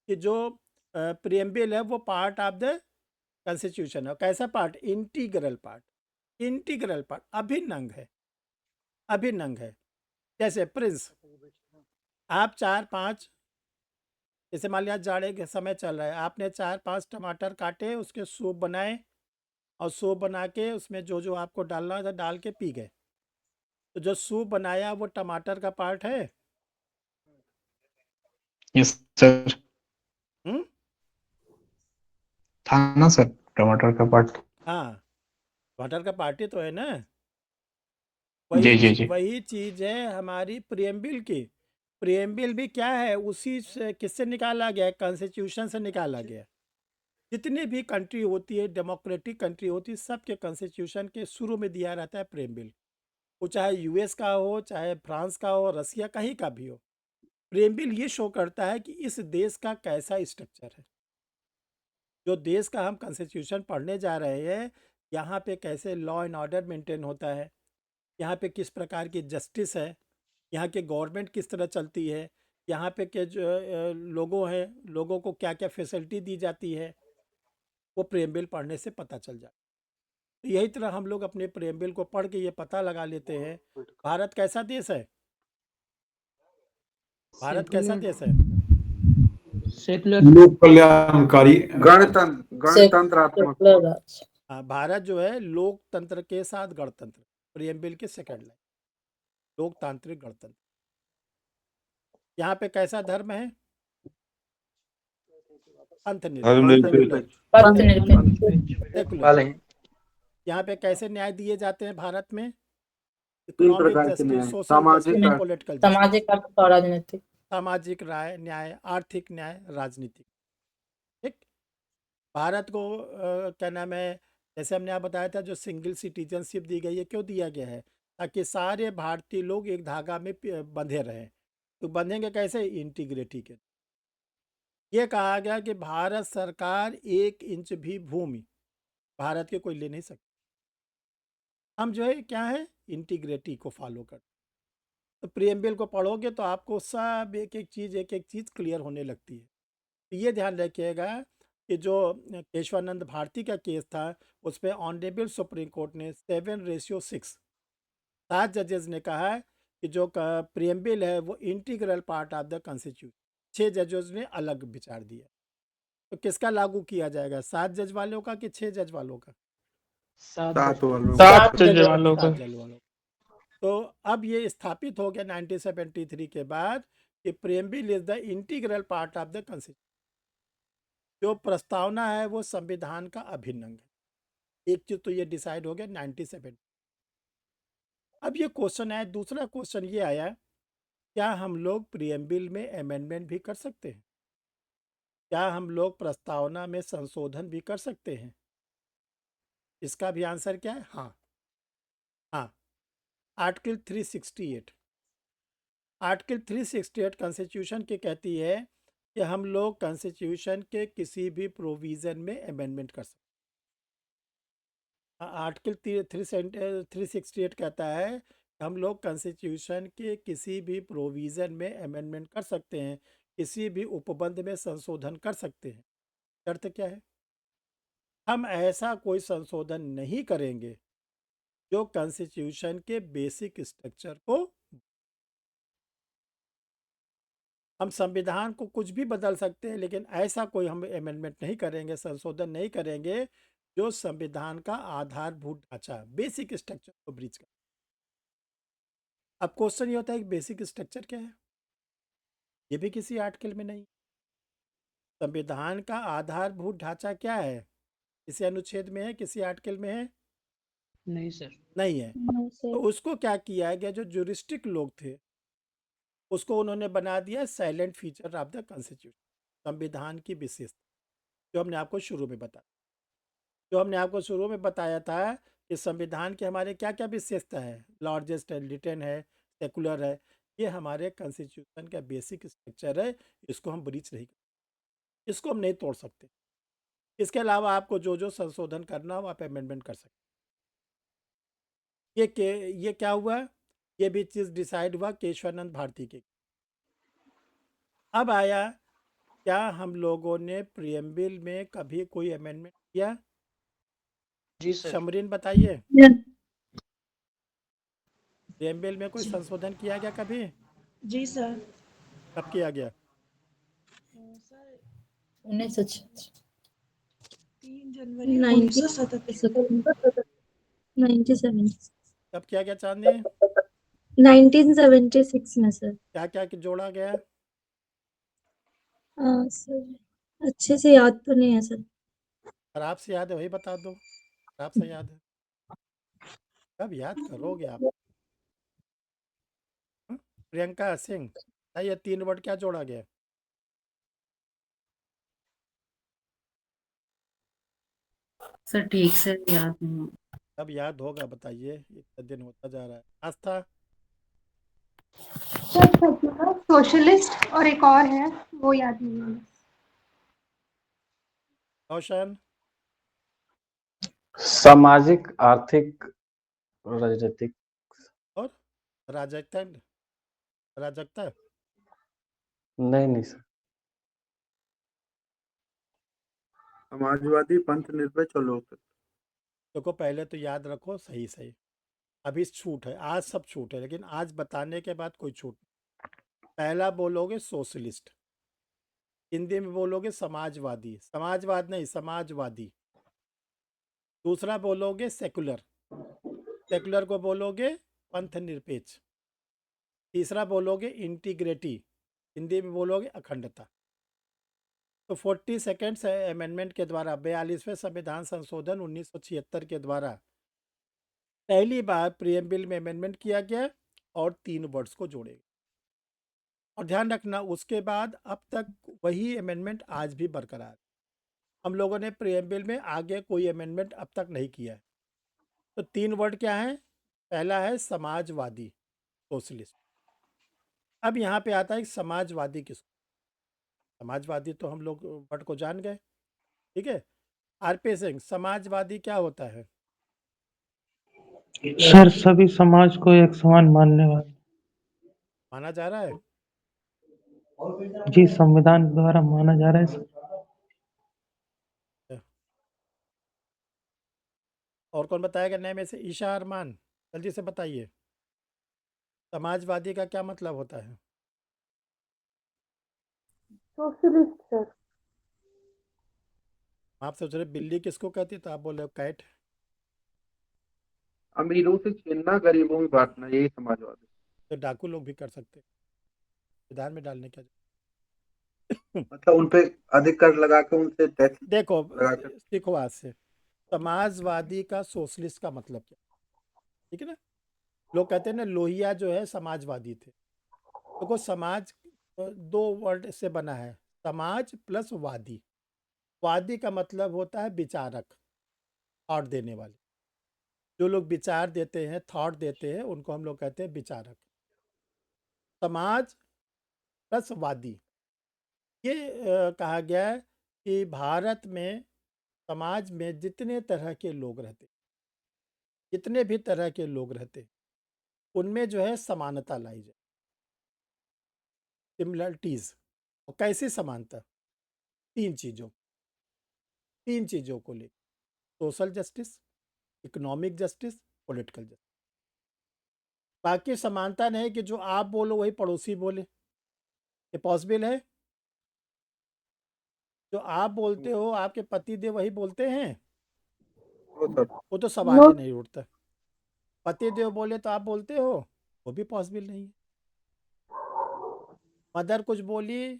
S1: कि जो प्रियम्बल है वो पार्ट ऑफ द कॉन्स्टिट्यूशन है। कैसा part? Integral part, integral part, अभिन्न अंग है, अभिन्न अंग है। जैसे प्रिंस, आप 4-5, जैसे मान लिया जाड़े के समय चल रहा है, आपने 4-5 टमाटर काटे, उसके सूप बनाए, और सूप बना के उसमें जो जो आपको डालना था डाल के पी गए। तो जो सूप बनाया वो टमाटर का पार्ट है?
S3: यस सर,
S1: हम्म,
S3: था ना सर टमाटर का पार्ट।
S1: हाँ, टमाटर का पार्ट ही तो है ना।
S3: जी जी जी।
S1: वही चीज है हमारी प्रियम्बल की। प्रियम्बल भी क्या है, उसी से किससे निकाला गया है? कॉन्स्टिट्यूशन से निकाला गया है। जितनी भी कंट्री होती है, डेमोक्रेटिक कंट्री होती है, सबके कॉन्स्टिट्यूशन के शुरू में दिया रहता है प्रियम्बल। वो चाहे यूएस का हो, चाहे फ्रांस का हो, रसिया कहीं का भी हो, प्रियम्बल ये शो करता है कि इस देश का कैसा स्ट्रक्चर है। जो देश का हम कॉन्स्टिट्यूशन पढ़ने जा रहे हैं, यहाँ पे कैसे लॉ एंड ऑर्डर मेंटेन होता है, यहाँ पे किस प्रकार की जस्टिस है, यहाँ की गवर्नमेंट किस तरह चलती है, यहाँ पे के जो लोगों हैं, लोगों को क्या क्या फैसिलिटी दी जाती है, वो प्रियम्बल पढ़ने से पता चल जाता है। तो यही तरह हम लोग अपने प्रियम्बल को पढ़ के ये पता लगा लेते हैं भारत कैसा देश है। भारत कैसा देश है?
S3: सेकुलर
S8: लोक कल्याणकारी, गणतंत्रात्मक।
S1: हाँ, भारत जो है लोकतंत्र के साथ गणतंत्र, प्रियम्बल के सेकंड लाइन, लोकतांत्रिक गणतंत्र। यहाँ पे कैसा धर्म है? सेकुलर। यहाँ पे कैसे न्याय दिए जाते हैं भारत में?
S8: तीन
S1: इकोनॉमिक
S8: प्रकार के
S1: जस्टिस,
S8: न्याय,
S1: सोशल
S8: सामाजिक
S1: जस्टिस,
S8: और
S1: पॉलिटिकल
S9: सामाजिक और राजनीतिक।
S1: सामाजिक न्याय, आर्थिक न्याय, राजनीतिक। ठीक। भारत को क्या नाम है, जैसे हमने आप बताया था, जो सिंगल सिटीजनशिप दी गई है, क्यों दिया गया है? ताकि सारे भारतीय लोग एक धागा में बंधे रहें। तो बंधेंगे कैसे? इंटीग्रिटी के। ये कहा गया कि भारत सरकार 1 इंच भी भूमि भारत के कोई ले नहीं सकती। हम जो है क्या है, इंटीग्रिटी को फॉलो करते। तो प्रियम्बल को पढ़ोगे तो आपको सब एक एक चीज़ क्लियर होने लगती है। तो ये ध्यान रखिएगा कि जो केशवानंद भारती का केस था, उस पर ऑनरेबल सुप्रीम कोर्ट ने 7:6 7 जजेस ने कहा कि जो प्रियम्बल है वो integral part of the constitution. 6 जजेस ने अलग विचार दिया। तो किसका लागू किया जाएगा, 7 जज वालों का कि 6 जज वालों का?
S8: 7 वालों।
S3: 7 जज वालों का।
S1: 7 जज वालों। तो अब ये स्थापित हो गया 1973 के बाद कि preamble is the integral part of the constitution. जो प्रस्तावना है वो संविधान का अभिन्न अंग है। एक चीज तो ये डिसाइड हो गया 97। अब ये क्वेश्चन आया, दूसरा क्वेश्चन ये आया, क्या हम लोग प्रियम्बल में अमेंडमेंट भी कर सकते हैं? क्या हम लोग प्रस्तावना में संशोधन भी कर सकते हैं? इसका भी आंसर क्या है? हाँ, हाँ। आर्टिकल 368, आर्टिकल 368 कॉन्स्टिट्यूशन की कहती है कि हम लोग कॉन्स्टिट्यूशन के किसी भी प्रोविज़न में अमेंडमेंट कर सकते हैं। आर्टिकल 368 कहता है कि हम लोग कॉन्स्टिट्यूशन के किसी भी प्रोविज़न में अमेंडमेंट कर सकते हैं, किसी भी उपबंध में संशोधन कर सकते हैं। शर्त क्या है? हम ऐसा कोई संशोधन नहीं करेंगे जो कॉन्स्टिट्यूशन के बेसिक स्ट्रक्चर को, हम संविधान को कुछ भी बदल सकते हैं, लेकिन ऐसा कोई हम अमेंडमेंट नहीं करेंगे, संशोधन नहीं करेंगे जो संविधान का आधारभूत ढांचा, बेसिक स्ट्रक्चर को ब्रीच कर। अब क्वेश्चन ये होता है कि बेसिक स्ट्रक्चर क्या है? ये भी किसी आर्टिकल में नहीं। संविधान का आधारभूत ढांचा क्या है? किसी अनुच्छेद में है, किसी आर्टिकल में है?
S3: नहीं सर।
S1: नहीं है। तो उसको क्या किया गया, जो ज्यूरिस्टिक लोग थे उसको उन्होंने बना दिया silent feature of the constitution, संविधान की विशेषता, जो हमने आपको शुरू में बताया। जो हमने आपको शुरू में बताया था कि संविधान के हमारे क्या क्या विशेषता है, लार्जेस्ट है, रिटेन है, सेकुलर है, ये हमारे कॉन्स्टिट्यूशन का बेसिक स्ट्रक्चर है। इसको हम ब्रीच नहीं, इसको हम नहीं तोड़ सकते। इसके अलावा आपको जो जो संशोधन करना हो आप अमेंडमेंट कर सकते। ये क्या हुआ, ये भी चीज़ डिसाइड हुआ केशवानंद भारती के। अब आया, क्या हम लोगों ने प्रियम्बल में कभी कोई अमेंडमेंट किया?
S3: जी सर।
S1: शमरीन बताइए, प्रियम्बल में कोई संशोधन किया गया कभी?
S9: जी सर।
S1: कब किया गया?
S9: सर 3 जनवरी
S6: 1977
S1: कब किया गया चांदनी?
S6: 1976 में सर।
S1: क्या क्या जोड़ा गया?
S6: सर अच्छे से याद तो नहीं है सर।
S1: अगर आपसे याद है वही बता दो, आपसे याद है कब याद करोगे आप? प्रियंका सिंह ये 3 वर्ड क्या जोड़ा गया?
S9: सर ठीक से याद नहीं।
S1: कब याद होगा बताइए, इतना दिन होता जा रहा है। आस्था,
S7: सोशलिस्ट और एक और है वो याद नहीं है।
S1: रोशन,
S10: सामाजिक, आर्थिक, राजनीतिक।
S1: और राजकता, राजकता
S10: नहीं सर।
S8: समाजवादी, पंथ निरपेक्ष और लोकतंत्र।
S1: देखो पहले तो याद रखो सही सही। अभी छूट है, आज सब छूट है, लेकिन आज बताने के बाद कोई छूट नहीं। पहला बोलोगे सोशलिस्ट, हिंदी में बोलोगे समाजवादी, समाजवाद नहीं समाजवादी। दूसरा बोलोगे सेकुलर, सेकुलर को बोलोगे पंथ निरपेक्ष। तीसरा बोलोगे इंटीग्रिटी, हिंदी में बोलोगे अखंडता। तो 42 अमेंडमेंट के द्वारा 42वें संविधान संशोधन 1976 के द्वारा पहली बार प्रियम्बल में अमेंडमेंट किया गया और 3 वर्ड्स को जोड़े गए। और ध्यान रखना उसके बाद अब तक वही अमेंडमेंट आज भी बरकरार है। हम लोगों ने प्रियम्बल में आगे कोई अमेंडमेंट अब तक नहीं किया है। तो 3 वर्ड क्या है? पहला है समाजवादी, सोशलिस्ट। अब यहाँ पे आता है समाजवादी किसको? समाजवादी तो हम लोग वर्ड को जान गए, ठीक है। आरपी सिंह, समाजवादी क्या होता है?
S3: सर सभी समाज को एक समान मानने वाले।
S1: माना जा रहा है?
S3: जी संविधान द्वारा माना जा रहा है सर।
S1: और कौन बताएगा नए में से? ईशा अरमान, जल्दी से बताइए, समाजवादी का क्या मतलब होता है?
S2: Socialist sir.
S1: आप सोच रहे बिल्ली किसको कहती है, तो आप बोल रहे हो कैट।
S8: अमीरों से छीनना, गरीबों में बांटना, यही समाजवाद है।
S1: तो डाकू लोग भी कर सकते हैं, विधान में डालने क्या
S8: मतलब उनपे अधिक कर लगा के उनसे टैक्स
S1: देखो
S8: लगा कर।
S1: सीखो आज से, समाजवादी का सोशलिस्ट का मतलब क्या, ठीक है ना। लोग कहते हैं ना लोहिया जो है समाजवादी थे। देखो समाज 2 वर्ड से बना है, समाज प्लस वादी। वादी का मतलब होता है विचारक, थॉट देने वाले। जो लोग विचार देते हैं, थॉट देते हैं, उनको हम लोग कहते हैं विचारक। समाज प्लस वादी, ये कहा गया है कि भारत में समाज में जितने तरह के लोग रहते, जितने भी तरह के लोग रहते, उनमें जो है समानता लाई जाए, सिमिलरिटीज। और कैसी समानता? 3 चीज़ों को ले, social justice, economic justice, political justice. बाकी समानता नहीं कि जो आप बोलो वही पड़ोसी बोले, ये पॉसिबल है? जो आप बोलते हो आपके पति देव वही बोलते हैं, वो तो सवाल ही नहीं उठता। पति देव बोले तो आप बोलते हो, वो भी पॉसिबल नहीं है। मदर कुछ बोली,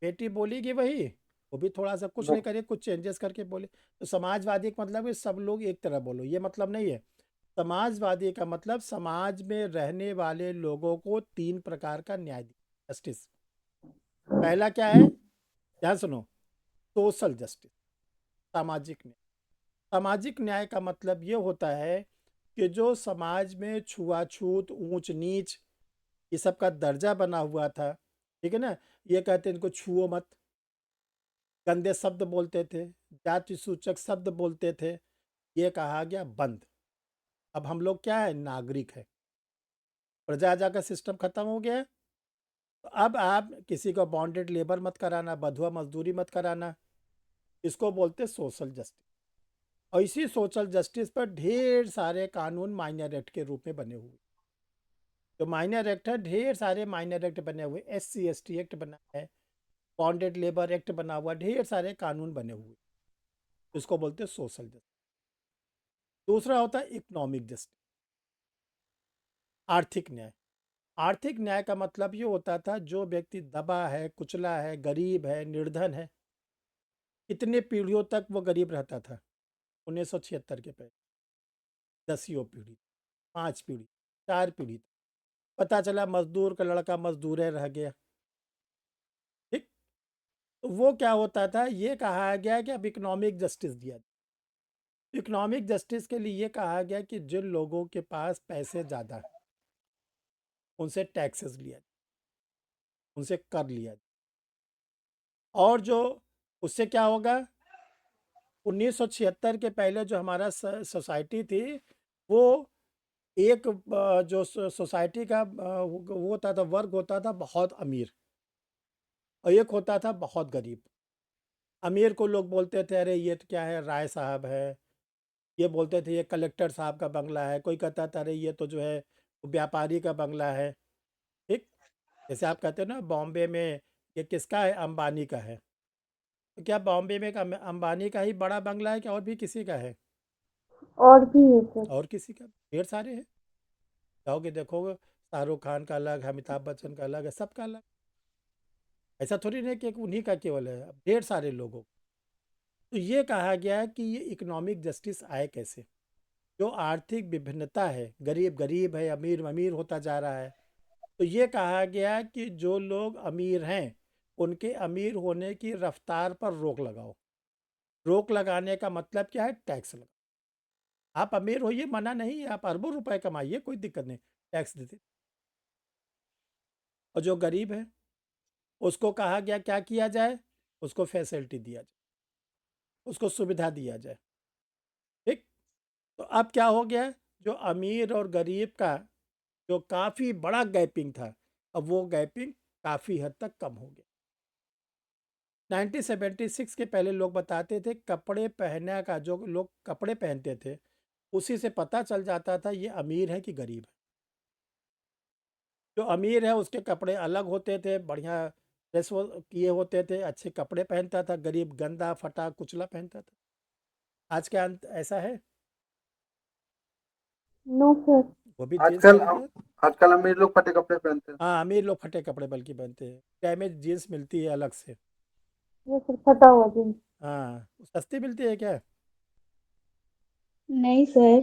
S1: बेटी बोलेगी वही, वो भी थोड़ा सा कुछ नहीं करे, कुछ चेंजेस करके बोले। तो समाजवादी का मतलब है सब लोग एक तरह बोलो, ये मतलब नहीं है। समाजवादी का मतलब समाज में रहने वाले लोगों को 3 प्रकार का न्याय, जस्टिस। पहला क्या है? ध्यान सुनो, सोशल जस्टिस, सामाजिक न्याय। सामाजिक न्याय का मतलब ये होता है कि जो समाज में छुआछूत, ऊंच नीच, ये सब का दर्जा बना हुआ था, ठीक है ना, ये कहते हैं इनको छुओ मत, गंदे शब्द बोलते थे, जाति सूचक शब्द बोलते थे, ये कहा गया बंद। अब हम लोग क्या है, नागरिक है, प्रजा का सिस्टम खत्म हो गया है। तो अब आप किसी को बॉन्डेड लेबर मत कराना, बंधुआ मजदूरी मत कराना, इसको बोलते सोशल जस्टिस। और इसी सोशल जस्टिस पर ढेर सारे कानून माइनर एक्ट के रूप में बने हुए। तो माइनर एक्ट है, ढेर सारे माइनर एक्ट बने हुए, SC ST एक्ट बना है, बॉन्डेड लेबर एक्ट बना हुआ, ढेर सारे कानून बने हुए, इसको बोलते सोशल जस्टिस। दूसरा होता है इकोनॉमिक जस्टिस, आर्थिक न्याय। आर्थिक न्याय का मतलब ये होता था जो व्यक्ति दबा है, कुचला है, गरीब है, निर्धन है, कितने पीढ़ियों तक वो गरीब रहता था 1976 के पहले, 10वीं पीढ़ी, 5 पीढ़ी, 4 पीढ़ी, पता चला मजदूर का लड़का मजदूर रह गया, ठीक। तो वो क्या होता था, ये कहा गया कि अब इकोनॉमिक जस्टिस दिया। इकोनॉमिक जस्टिस के लिए ये कहा गया कि जिन लोगों के पास पैसे ज़्यादा हैं उनसे टैक्सेस लिया जाए, उनसे कर लिया जाए, और जो उससे क्या होगा, 1976 के पहले जो हमारा सोसाइटी थी, वो एक जो सोसाइटी का वो होता था, वर्ग होता था बहुत अमीर, और एक होता था बहुत गरीब। अमीर को लोग बोलते थे अरे ये तो क्या है, राय साहब है, ये बोलते थे ये कलेक्टर साहब का बंगला है, कोई कहता था अरे ये तो जो है व्यापारी का बंगला है, ठीक। जैसे आप कहते हो ना बॉम्बे में ये किसका है, अंबानी का है, तो क्या बॉम्बे में अंबानी का ही बड़ा बंगला है, क्या और भी किसी का है?
S2: और भी है सर।
S1: और किसी का ढेर सारे हैं, जाओगे देखोगे, शाहरुख खान का अलग है, अमिताभ बच्चन का अलग है, सबका अलग। ऐसा थोड़ी नहीं कि एक उन्हीं का केवल है, अब ढेर सारे लोगों। तो ये कहा गया है कि ये इकोनॉमिक जस्टिस आए कैसे, जो आर्थिक विभिन्नता है, गरीब गरीब है, अमीर अमीर होता जा रहा है, तो ये कहा गया कि जो लोग अमीर हैं उनके अमीर होने की रफ्तार पर रोक लगाओ। रोक लगाने का मतलब क्या है, टैक्स लगाओ। आप अमीर होइए, मना नहीं है, आप अरबों रुपए कमाइए, कोई दिक्कत नहीं, टैक्स देते। और जो गरीब है उसको कहा गया क्या किया जाए, उसको फैसिलिटी दिया जाए, उसको सुविधा दिया जाए, ठीक। तो अब क्या हो गया, जो अमीर और गरीब का जो काफ़ी बड़ा गैपिंग था, अब वो गैपिंग काफ़ी हद तक कम हो गया। 1976 के पहले लोग बताते थे कपड़े पहनने का, जो लोग कपड़े पहनते थे उसी से पता चल जाता था ये अमीर है कि गरीब है। जो अमीर है उसके कपड़े अलग होते थे, बढ़िया ड्रेस किए होते थे, अच्छे कपड़े पहनता था, गरीब गंदा फटा कुचला पहनता था। आज के अंत ऐसा है,
S2: नो सर।
S1: वो भी जीन्स
S8: आजकल
S1: पहनते हैं।
S8: आजकल अमीर लोग फटे कपड़े पहनते हैं।
S1: हाँ, अमीर लोग फटे कपड़े बल्कि पहनते हैं, डैमेज जीन्स मिलती है अलग से।
S2: ये सर फटा हुआ जींस।
S1: हाँ, सस्ती मिलती है क्या?
S6: नहीं सर।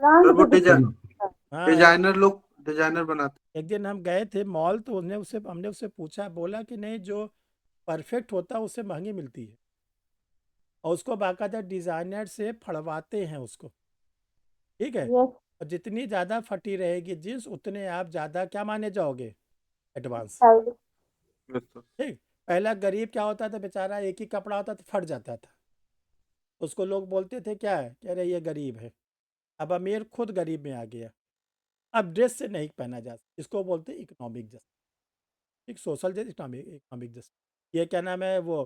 S2: ब्रांड
S8: और वो
S2: के दिक्कत है।
S1: हाँ,
S8: डिजाइनर लोग डिजाइनर बनाते
S1: एक दिन हम गए थे मॉल, तो हमने उससे पूछा, बोला कि नहीं, जो परफेक्ट होता है उससे महंगी मिलती है, और उसको बाकायदा डिज़ाइनर से फड़वाते हैं उसको, ठीक है।
S2: यस।
S1: और जितनी ज़्यादा फटी रहेगी जीन्स उतने आप ज़्यादा क्या माने जाओगे, एडवांस,
S2: स्टाइलिश।
S8: हैं।
S1: ठीक। पहला गरीब क्या होता था बेचारा, एक ही कपड़ा होता था, फट जाता था, उसको लोग बोलते थे क्या है, कह रहे ये गरीब है। अब अमीर खुद गरीब में आ गया, अब ड्रेस से नहीं पहना जा सकता, इसको बोलते इकोनॉमिक जस्टिस, एक social justice, economic economic justice, ये क्या नाम है वो,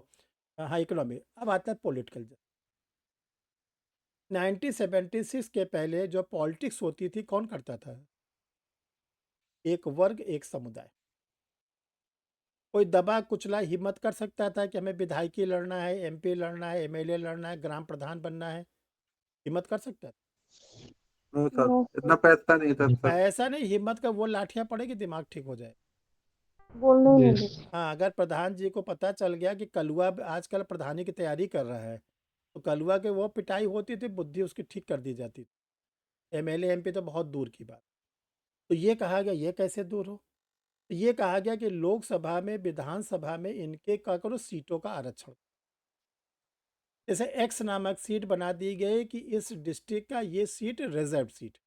S1: हाँ इकोनॉमिक। अब आता है पॉलिटिकल जस्टिस। 1976 के पहले जो पॉलिटिक्स होती थी कौन करता था, एक वर्ग एक समुदाय। कोई दबा कुचला हिम्मत कर सकता था कि हमें विधायकी लड़ना है, MP लड़ना है, MLA लड़ना है, ग्राम प्रधान बनना है, हिम्मत कर सकता था?
S8: नो सर,
S2: नो
S8: इतना पैसा नहीं था सर।
S1: ऐसा नहीं, हिम्मत का वो लाठियां पड़ेगी, दिमाग ठीक हो जाए।
S2: बोलने ही नहीं
S3: यस
S2: देते।
S1: हाँ, अगर प्रधान जी को पता चल गया कि कलुआ आजकल प्रधानी की तैयारी कर रहा है, तो कलुआ के वो पिटाई होती थी, बुद्धि उसकी ठीक कर दी जाती थी। MLA MP तो बहुत दूर की बात। तो ये कहा गया ये कैसे दूर हो, तो ये कहा गया कि लोकसभा में, विधानसभा में इनके क्या करो, सीटों का आरक्षण। जैसे एक्स नामक सीट बना दी गई कि इस डिस्ट्रिक्ट का ये सीट रिजर्व सीट,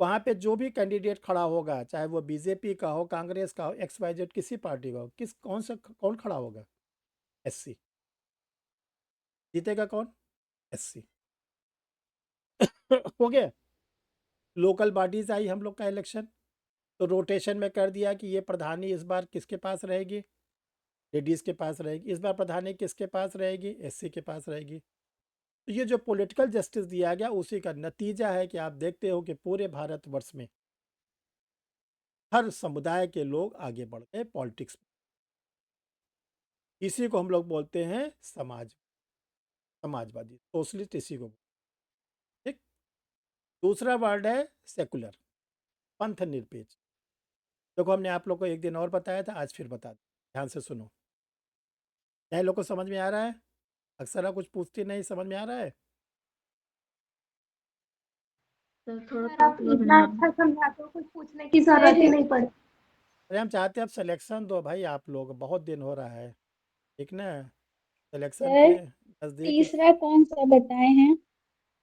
S1: वहाँ पे जो भी कैंडिडेट खड़ा होगा, चाहे वो बीजेपी का हो, कांग्रेस का हो, XYZ किसी पार्टी का हो, कौन खड़ा होगा? SC। जीतेगा कौन? SC। हो गया। लोकल बॉडीज आई हम लोग का इलेक्शन, तो रोटेशन में कर दिया कि ये प्रधानी इस बार किसके पास रहेगी? लेडीज़ के पास रहेगी। इस बार प्रधानी किसके पास रहेगी? SC के पास रहेगी। तो ये जो पॉलिटिकल जस्टिस दिया गया उसी का नतीजा है कि आप देखते हो कि पूरे भारतवर्ष में हर समुदाय के लोग आगे बढ़ गए पॉलिटिक्स में। इसी को हम लोग बोलते हैं समाजवादी, सोशलिस्ट, इसी को। ठीक। दूसरा वर्ड है सेकुलर, पंथ निरपेक्ष। देखो हमने आप लोग को एक दिन और बताया था, आज फिर बता दें, ध्यान से सुनो। नए लोग को समझ में आ रहा है? अक्सर कुछ पूछते नहीं, समझ में आ रहा है?
S6: सर थोड़ा
S7: सर आप इतना अच्छा समझाते हो, कुछ पूछने की जरूरत ही नहीं पड़ती।
S1: अरे हम चाहते हैं अब सिलेक्शन दो भाई, आप लोग बहुत दिन हो रहा है, ठीक ना? सिलेक्शन के नज़दीक।
S6: तीसरा कौन सा बताए हैं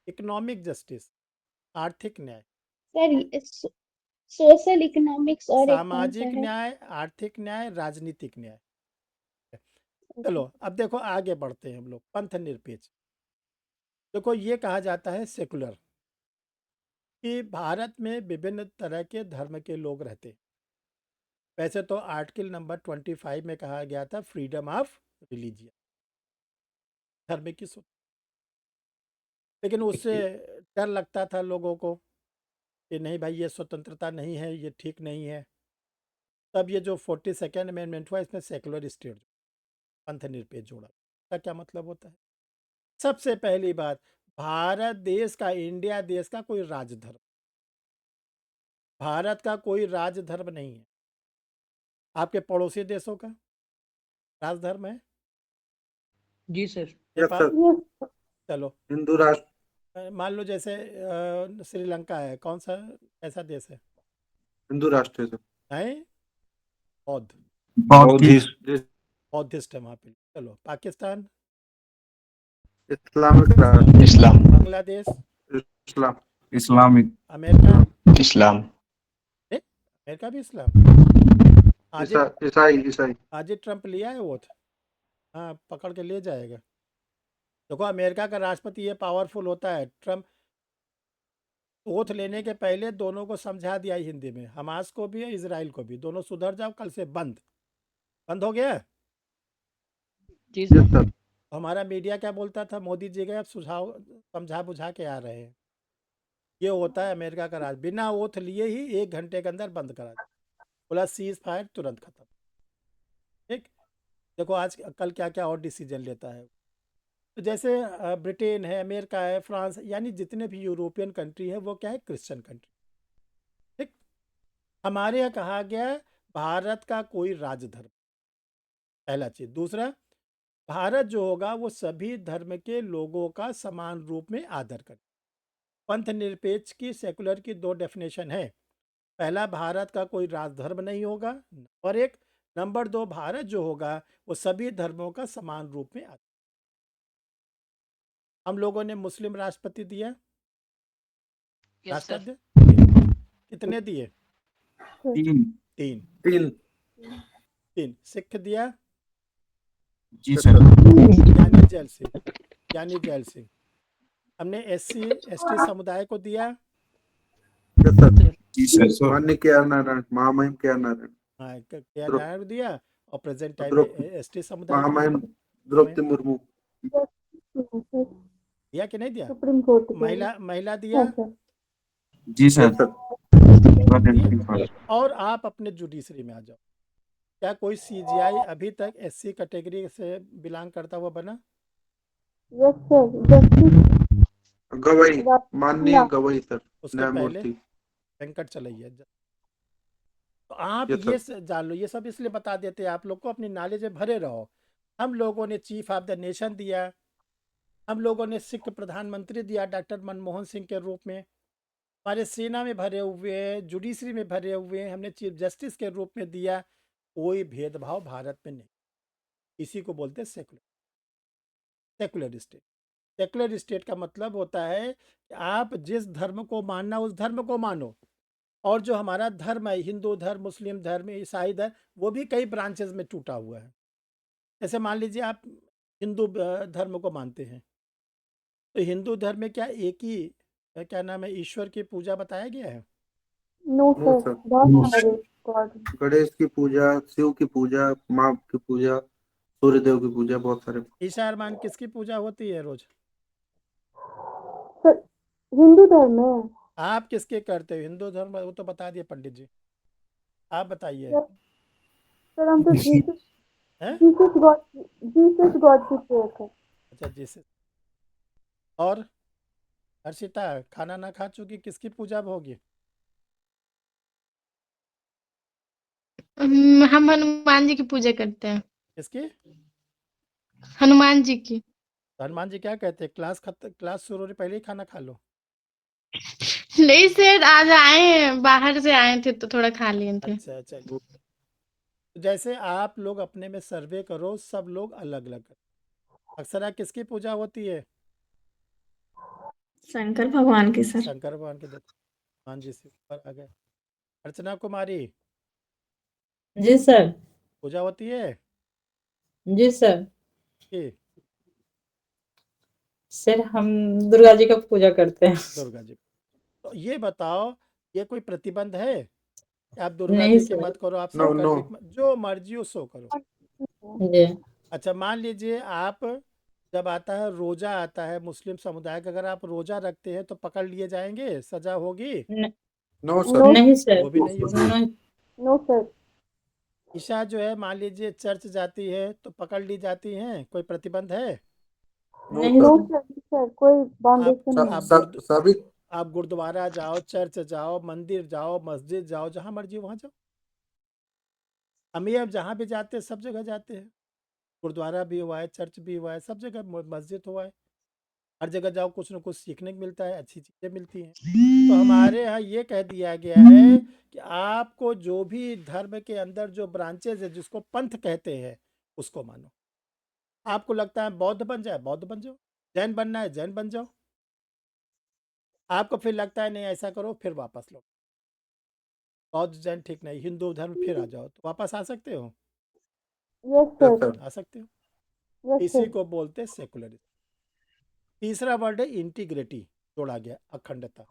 S1: इकोनॉमिक जस्टिस, आर्थिक न्याय,
S6: सर? सोशल इकोनॉमिक्स और एक कौन सा
S1: सामाजिक
S6: है?
S1: न्याय, आर्थिक न्याय, राजनीतिक न्याय। चलो अब देखो आगे बढ़ते हैं हम लोग। पंथ निरपेक्ष, देखो ये कहा जाता है सेकुलर, कि भारत में विभिन्न तरह के धर्म के लोग रहते हैं। वैसे तो आर्टिकल नंबर 25 में कहा गया था फ्रीडम ऑफ रिलीजियन, धर्म की स्वतंत्रता, लेकिन उससे डर लगता था लोगों को कि नहीं भाई ये स्वतंत्रता नहीं है, ये ठीक नहीं है। तब ये जो 42nd अमेंडमेंट हुआ, इसमें सेकुलर स्टेट, पंथ निरपेक्ष जोड़ा। इसका क्या मतलब होता है? सबसे पहली बात, भारत देश का, इंडिया देश का कोई राजधर्म, भारत का कोई राजधर्म नहीं है। आपके पड़ोसी देशों का राजधर्म है?
S3: जी सर।
S8: Yes sir.
S1: चलो
S8: हिंदू राष्ट्र,
S1: मान लो जैसे श्रीलंका है, कौन सा, ऐसा देश है?
S8: हिंदू राष्ट्र है सर।
S1: नहीं, बौद्ध,
S4: बौद्धिस्ट,
S1: बौद्धिस्ट है वहाँ पे। चलो पाकिस्तान,
S8: इस्लामिक राष्ट्र,
S5: इस्लाम,
S1: बांग्लादेश,
S8: इस्लाम,
S4: इस्लामिक,
S1: अमेरिका,
S5: इस्लाम,
S1: अमेरिका भी इस्लाम। आज
S8: ईसाई, ईसाई।
S1: आज ही ट्रंप लिया है वोट, हाँ पकड़ के ले जाएगा। देखो अमेरिका का राष्ट्रपति ये पावरफुल होता है, ट्रंप ओथ लेने के पहले दोनों को समझा दिया हिंदी में, हमास को भी इजराइल को भी, दोनों सुधर जाओ, कल से बंद हो गया।
S3: जी
S8: यस सर।
S1: हमारा मीडिया क्या बोलता था, मोदी जी गए अब सुझाव समझा बुझा के आ रहे हैं। ये होता है अमेरिका का राज, बिना ओथ लिए ही 1 घंटे के अंदर बंद करा दिया, बोला सीज फायर, तुरंत खत्म। ठीक। देखो आज कल क्या क्या और डिसीजन लेता है। तो जैसे ब्रिटेन है, अमेरिका है, फ्रांस, यानी जितने भी यूरोपियन कंट्री है वो क्या है, क्रिश्चियन कंट्री। ठीक। हमारे यहाँ कहा गया भारत का कोई राजधर्म, पहला चीज। दूसरा, भारत जो होगा वो सभी धर्म के लोगों का समान रूप में आदर करे। पंथ निरपेक्ष की, सेकुलर की 2 डेफिनेशन है। पहला, भारत का कोई राजधर्म नहीं होगा, नंबर 1। नंबर 2, भारत जो होगा वो सभी धर्मों का समान रूप में आदर। हम लोगों ने मुस्लिम राष्ट्रपति दिया, राष्ट्राध्यक्ष कितने दिए?
S4: 3।
S1: 3।
S8: 3।
S1: सिख दिया,
S4: जी सर।
S1: यानी जैल सिंह। हमने SC ST समुदाय को दिया,
S8: यस सर।
S4: जी सर।
S8: माननीय KR नारायण, महामहिम KR नारायण,
S1: हाँ क्या नारायण को दिया, और प्रेजेंट टाइम
S8: द्रौपदी,
S1: में ST समुदाय को
S8: महामहिम
S1: दिया।
S8: द्रौपदी मुर्मू।
S1: दिया कि नहीं दिया?
S2: सुप्रीम कोर्ट के
S1: महिला दिया,
S4: जी सर।
S8: Yes sir.
S1: दिया। और आप अपने जुडिशरी में आ जाओ। क्या कोई CGI अभी तक SC कैटेगरी से बिलोंग करता हुआ बना?
S2: यस सर,
S8: गवई, माननीय गवई सर,
S1: उसके पहले
S8: न्यायमूर्ति।
S1: वेंकट चलैया। तो आप
S8: यस
S1: ये
S8: सर।
S1: जान लो, ये सब इसलिए बता देते हैं आप लोग को, अपनी नॉलेज में भरे रहो। हम लोगों ने चीफ ऑफ द नेशन दिया, हम लोगों ने सिख प्रधानमंत्री दिया डॉक्टर मनमोहन सिंह के रूप में, हमारे सेना में भरे हुए हैं, जुडिशरी में भरे हुए हैं, हमने चीफ जस्टिस के रूप में दिया। कोई भेदभाव भारत में नहीं, इसी को बोलते हैं secular. Secular state. Secular state का मतलब होता है कि आप जिस धर्म को मानना उस धर्म को मानो, और जो हमारा धर्म है, हिंदू धर्म, मुस्लिम धर्म, ईसाई धर्म, वो भी कई ब्रांचेस में टूटा हुआ है। जैसे मान लीजिए आप हिंदू धर्म को मानते हैं, तो हिंदू धर्म में क्या एक ही क्या नाम है, ईश्वर की पूजा बताया गया है?
S2: नो
S8: नो
S2: सर,
S8: सर,
S2: बहुत सारे गॉड।
S8: गणेश की पूजा, शिव की पूजा, माँ की पूजा, सूर्यदेव की पूजा, बहुत सारे।
S1: ईशा अरमान किसकी पूजा होती है रोज?
S2: सर हिंदू धर्म में
S1: आप किसके करते हो? हिंदू धर्म वो तो बता दिए पंडित जी, आप बताइए।
S2: सर, सर हम तो जीसस
S1: हैं?
S2: जीसस गॉड की प्रेयर करते हैं।
S1: अच्छा जी से। और हर्षिता खाना ना खा चुकी, किसकी पूजा होगी?
S11: हम हनुमान जी की पूजा करते हैं।
S1: किसकी?
S11: हनुमान जी की।
S1: हनुमान जी क्या कहते हैं, क्लास शुरू होने पहले ही खाना खा लो?
S11: नहीं सर, आज आए हैं, बाहर से आए थे तो थोड़ा खा लिए थे।
S1: अच्छा चलिए। जैसे आप लोग अपने में सर्वे करो, सब लोग अलग अलग। अक्सर किसकी पूजा होती है?
S11: शंकर भगवान की सर।
S1: शंकर भगवान के देवता। हनुमान जी से ऊपर आ गए। अर्चना कुमारी
S9: जी सर।
S1: पूजा होती है
S9: जी सर।
S1: कि?
S9: सर हम दुर्गा जी का पूजा करते हैं।
S1: दुर्गा जी। तो ये बताओ, ये कोई प्रतिबंध है कि आप दुर्गा
S9: नहीं
S1: जी की
S9: सर।
S1: मत करो, आप
S8: नो
S1: शंकर
S8: नो।
S1: जी की जो मर्जी हो सो करो?
S9: जी।
S1: अच्छा मान लीजिए आप, जब आता है रोजा, आता है मुस्लिम समुदाय का, अगर आप रोजा रखते हैं तो पकड़ लिए जाएंगे, सजा होगी?
S9: न,
S8: नो
S2: नो
S8: सर।
S9: नहीं सर।
S1: वो भी नहीं होगी।
S9: नहीं।
S2: No sir.
S1: ईशा जो है मान लीजिए चर्च जाती है तो पकड़ ली जाती हैं, कोई प्रतिबंध है?
S8: नो
S9: नहीं
S2: नो
S8: सर।
S9: सर।
S2: सर, कोई
S1: आप
S2: बाउंडेशन नहीं।
S1: आप
S8: सभी।
S1: आप गुरुद्वारा जाओ, चर्च जाओ, मंदिर जाओ, मस्जिद जाओ, जहाँ मर्जी वहाँ जाओ। हम ही अब जहाँ भी जाते हैं सब जगह जाते हैं, गुरुद्वारा भी हुआ है, चर्च भी हुआ है, सब जगह मस्जिद हुआ है। हर जगह जाओ कुछ ना कुछ सीखने को मिलता है, अच्छी चीज़ें मिलती हैं। तो हमारे यहाँ ये कह दिया गया है कि आपको जो भी धर्म के अंदर जो ब्रांचेज है, जिसको पंथ कहते हैं, उसको मानो। आपको लगता है बौद्ध बन जाए, बौद्ध बन जाओ। जैन बनना है, जैन बन जाओ। आपको फिर लगता है नहीं ऐसा करो, फिर वापस लो, बौद्ध जैन ठीक नहीं, हिंदू धर्म फिर आ जाओ, तो वापस आ सकते हो?
S2: Yes
S8: yes
S2: sir.
S8: सर।
S1: आ सकते हो।
S2: यस
S1: इसी
S2: सर।
S1: को बोलते हैं सेकुलरिज्म। तीसरा वर्ड है इंटीग्रिटी, जोड़ा गया, अखंडता।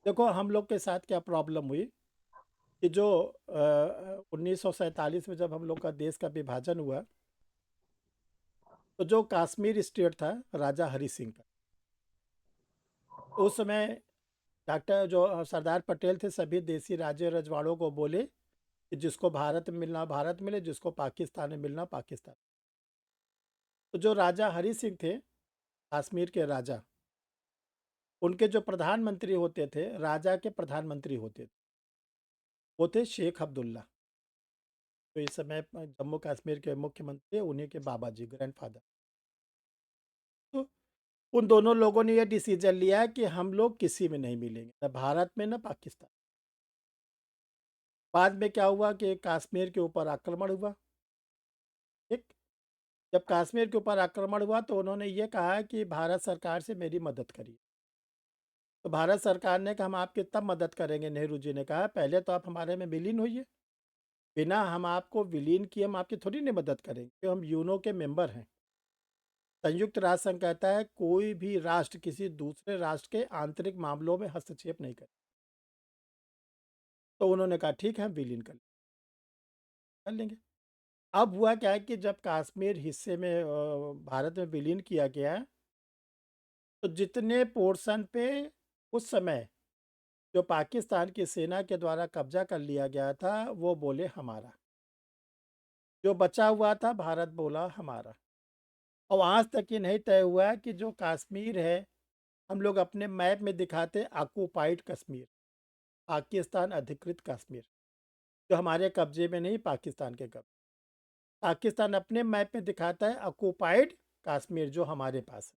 S1: देखो हम लोग के साथ क्या प्रॉब्लम हुई कि जो 1947 में जब हम लोग का देश का विभाजन हुआ, तो जो कश्मीर स्टेट था राजा हरि सिंह का, तो उस समय डॉक्टर जो सरदार पटेल थे, सभी देसी राज्य रजवाड़ों को बोले कि जिसको भारत में मिलना भारत मिले, जिसको पाकिस्तान में मिलना पाकिस्तान। तो जो राजा हरि सिंह थे, कश्मीर के राजा, उनके जो प्रधानमंत्री होते थे, राजा के प्रधानमंत्री होते थे, वो थे शेख अब्दुल्ला। तो इस समय जम्मू कश्मीर के मुख्यमंत्री, उन्हीं के बाबा जी, ग्रैंडफादर। तो उन दोनों लोगों ने यह डिसीजन लिया कि हम लोग किसी में नहीं मिलेंगे, न भारत में न पाकिस्तान। बाद में क्या हुआ कि कश्मीर के ऊपर आक्रमण हुआ। ठीक, जब कश्मीर के ऊपर आक्रमण हुआ तो उन्होंने ये कहा कि भारत सरकार से मेरी मदद करिए। तो भारत सरकार ने कहा हम आपकी तब मदद करेंगे, नेहरू जी ने कहा पहले तो आप हमारे में विलीन होइए। बिना हम आपको विलीन किए हम आपकी थोड़ी नहीं मदद करेंगे, क्योंकि हम यूनो के मेंबर हैं। संयुक्त राष्ट्र संघ कहता है कोई भी राष्ट्र किसी दूसरे राष्ट्र के आंतरिक मामलों में हस्तक्षेप नहीं करे। तो उन्होंने कहा ठीक है हम विलीन कर लेंगे। अब हुआ क्या है कि जब कश्मीर हिस्से में भारत में विलीन किया गया, तो जितने पोर्शन पे उस समय जो पाकिस्तान की सेना के द्वारा कब्जा कर लिया गया था, वो बोले हमारा। जो बचा हुआ था भारत बोला हमारा। और आज तक ये नहीं तय हुआ कि जो कश्मीर है, हम लोग अपने मैप में दिखाते ऑक्युपाइड कश्मीर, पाकिस्तान अधिकृत कश्मीर, जो हमारे कब्जे में नहीं, पाकिस्तान के कब्जे। पाकिस्तान अपने मैप में दिखाता है ऑक्युपाइड कश्मीर, जो हमारे पास है।